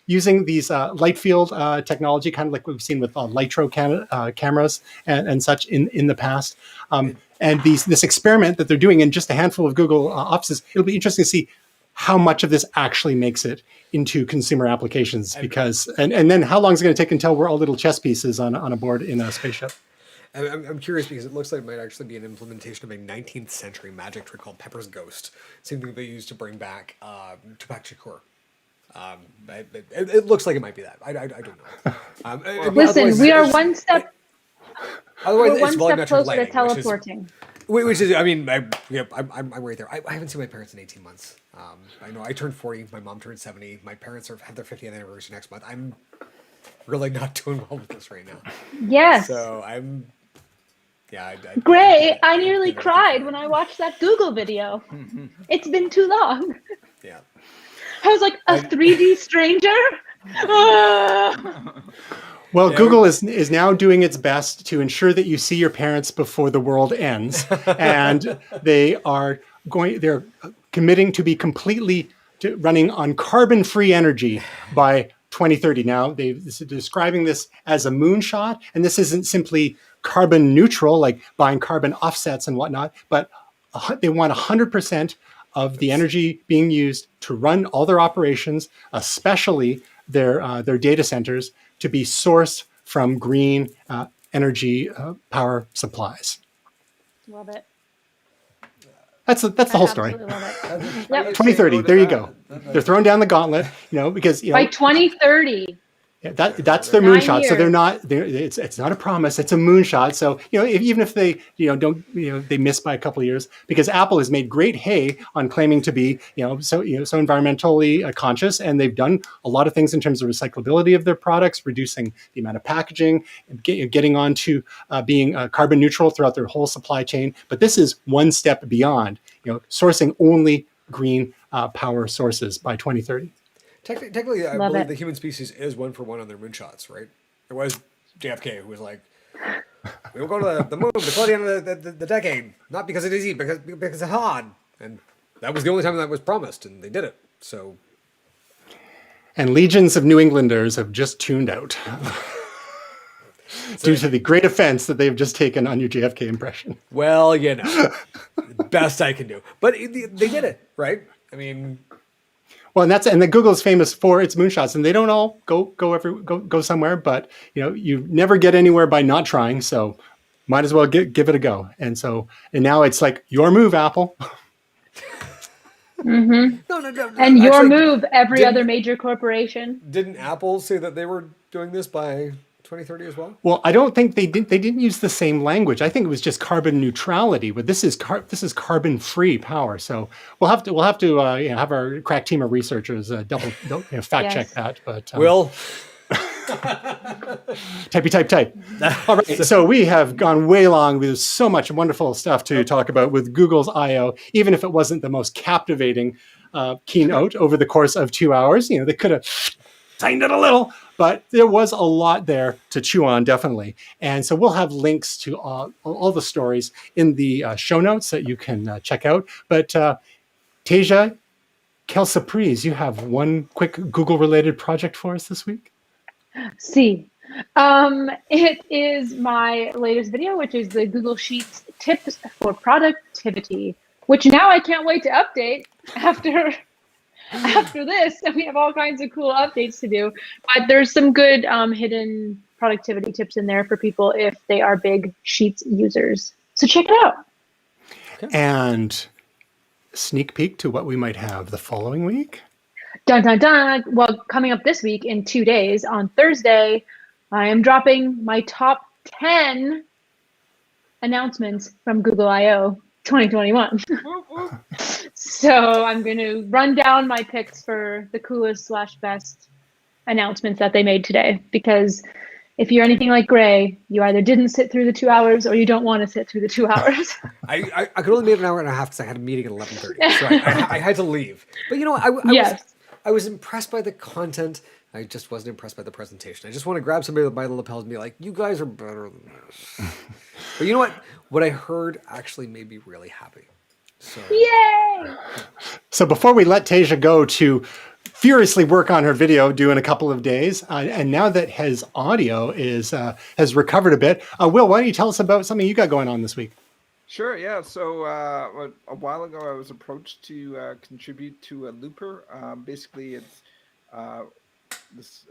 using these light field technology, kind of like we've seen with Litro cameras and such in the past. And this experiment that they're doing in just a handful of Google offices, it'll be interesting to see how much of this actually makes it into consumer applications, because and then how long is it going to take until we're all little chess pieces on a board in a spaceship? I'm curious because it looks like it might actually be an implementation of a 19th century magic trick called Pepper's Ghost. Same thing they used to bring back Tupac Shakur. It looks like it might be that. I don't know. Listen, we are one step. Otherwise, We're one it's step volumetric closer to lighting, teleporting. which is, I mean, I'm right there. I haven't seen my parents in 18 months. I know I turned 40. My mom turned 70. My parents have their 50th anniversary next month. I'm really not doing well with this right now. Yes. So I'm. Yeah. Gray, I nearly cried when I watched that Google video. It's been too long. Yeah. I was like, a 3D stranger? Well, Google is now doing its best to ensure that you see your parents before the world ends, and they're committing to be completely running on carbon-free energy by 2030. Now, they're describing this as a moonshot, and this isn't simply carbon neutral, like buying carbon offsets and whatnot, but they want 100% of the energy being used to run all their operations, especially their data centers, to be sourced from green energy power supplies. Love it. That's the whole story. Absolutely love it. Yep. 2030. There you go. They're throwing down the gauntlet, because By 2030. Yeah, that's their 9 moonshot. So years. it's not a promise. It's a moonshot. So even if they don't they miss by a couple of years, because Apple has made great hay on claiming to be so environmentally conscious, and they've done a lot of things in terms of recyclability of their products, reducing the amount of packaging, and getting on to being carbon neutral throughout their whole supply chain. But this is one step beyond sourcing only green power sources by 2030. Technically, I Love believe it. the human species is 1-for-1 on their moonshots, right? There was JFK who was like, "We will go to the moon before the end of the decade, not because it is easy, because it's hard." And that was the only time that was promised, and they did it. So, And legions of New Englanders have just tuned out due to the great offense that they've just taken on your JFK impression. well, the best I can do. But they did it, right? I mean. Well, and the Google's famous for its moonshots, and they don't all go somewhere, but you never get anywhere by not trying. So might as well give it a go. And now it's like your move, Apple. Mm-hmm. No. And your Actually, move, every other major corporation. Didn't Apple say that they were doing this by 2030 as well? Well, I don't think they did. They didn't use the same language. I think it was just carbon neutrality, but this is carbon free power. So we'll have to have our crack team of researchers double fact check that. But Will. type. All right, so we have gone way long. There's so much wonderful stuff to talk about with Google's I/O. Even if it wasn't the most captivating keynote over the course of 2 hours, they could have tightened it a little, but there was a lot there to chew on, definitely. And so we'll have links to all the stories in the show notes that you can check out. But Teja, quelle surprise, you have one quick Google-related project for us this week? See, it is my latest video, which is the Google Sheets tips for productivity, which now I can't wait to update after this. And we have all kinds of cool updates to do, but there's some good hidden productivity tips in there for people if they are big Sheets users. So check it out. Okay. And sneak peek to what we might have the following week. Dun, dun, dun. Well, coming up this week in 2 days, on Thursday, I am dropping my top 10 announcements from Google I/O 2021. Whoop, whoop. So I'm going to run down my picks for the coolest / best announcements that they made today, because if you're anything like Gray, you either didn't sit through the 2 hours or you don't want to sit through the 2 hours. I could only make an hour and a half because I had a meeting at 11:30, so I had to leave. But Yes. I was impressed by the content. I just wasn't impressed by the presentation. I just want to grab somebody by the lapels and be like, "You guys are better than this." But you know what? What I heard actually made me really happy. So Yay! So before we let Tasia go to furiously work on her video, due in a couple of days, and now that his audio has recovered a bit, Will, why don't you tell us about something you got going on this week? Sure, yeah. So a while ago, I was approached to contribute to a looper. Basically, it's this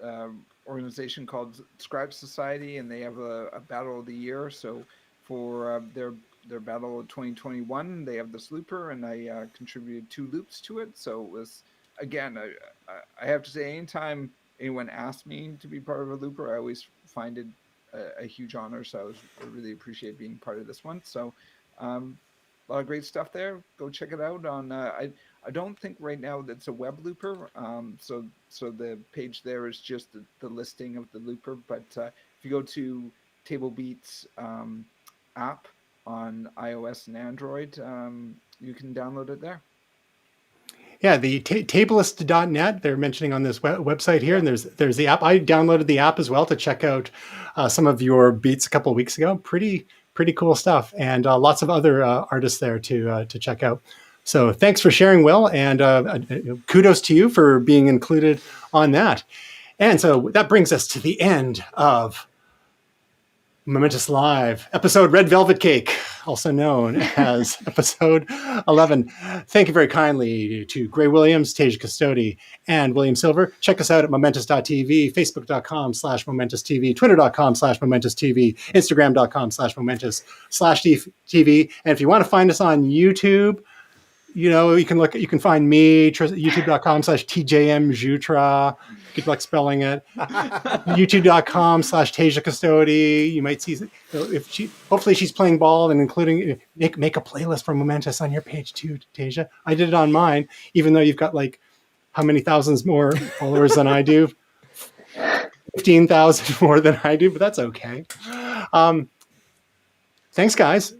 organization called Scribe Society, and they have a battle of the year. So for their battle of 2021, they have this looper, and I contributed 2 loops to it. So it was, again, I have to say, anytime anyone asks me to be part of a looper, I always find it a huge honor. So I really appreciate being part of this one. So a lot of great stuff there. Go check it out on. I don't think right now that's a web looper. So the page there is just the listing of the looper. But if you go to Table Beats app on iOS and Android, you can download it there. Yeah, the tableist.net they're mentioning on this website here, and there's the app. I downloaded the app as well to check out some of your beats a couple of weeks ago. Pretty cool stuff, and lots of other artists there to check out. So thanks for sharing, Will, and kudos to you for being included on that. And so that brings us to the end of Momentous Live, episode Red Velvet Cake, also known as episode 11. Thank you very kindly to Gray Williams, Tasia Custodi, and William Silver. Check us out at momentous.tv, facebook.com/momentous.tv, twitter.com/momentous.tv, instagram.com/momentous/TV. And if you want to find us on YouTube, you can find me, youtube.com/TJMJutra. Good luck spelling it. youtube.com/Tasia Custodi. You might see hopefully she's playing ball and including make a playlist for Momentous on your page too, Tasia. I did it on mine, even though you've got like how many thousands more followers than I do? 15,000 more than I do, but that's okay. Thanks, guys.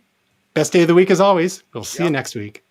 Best day of the week as always. We'll see you next week.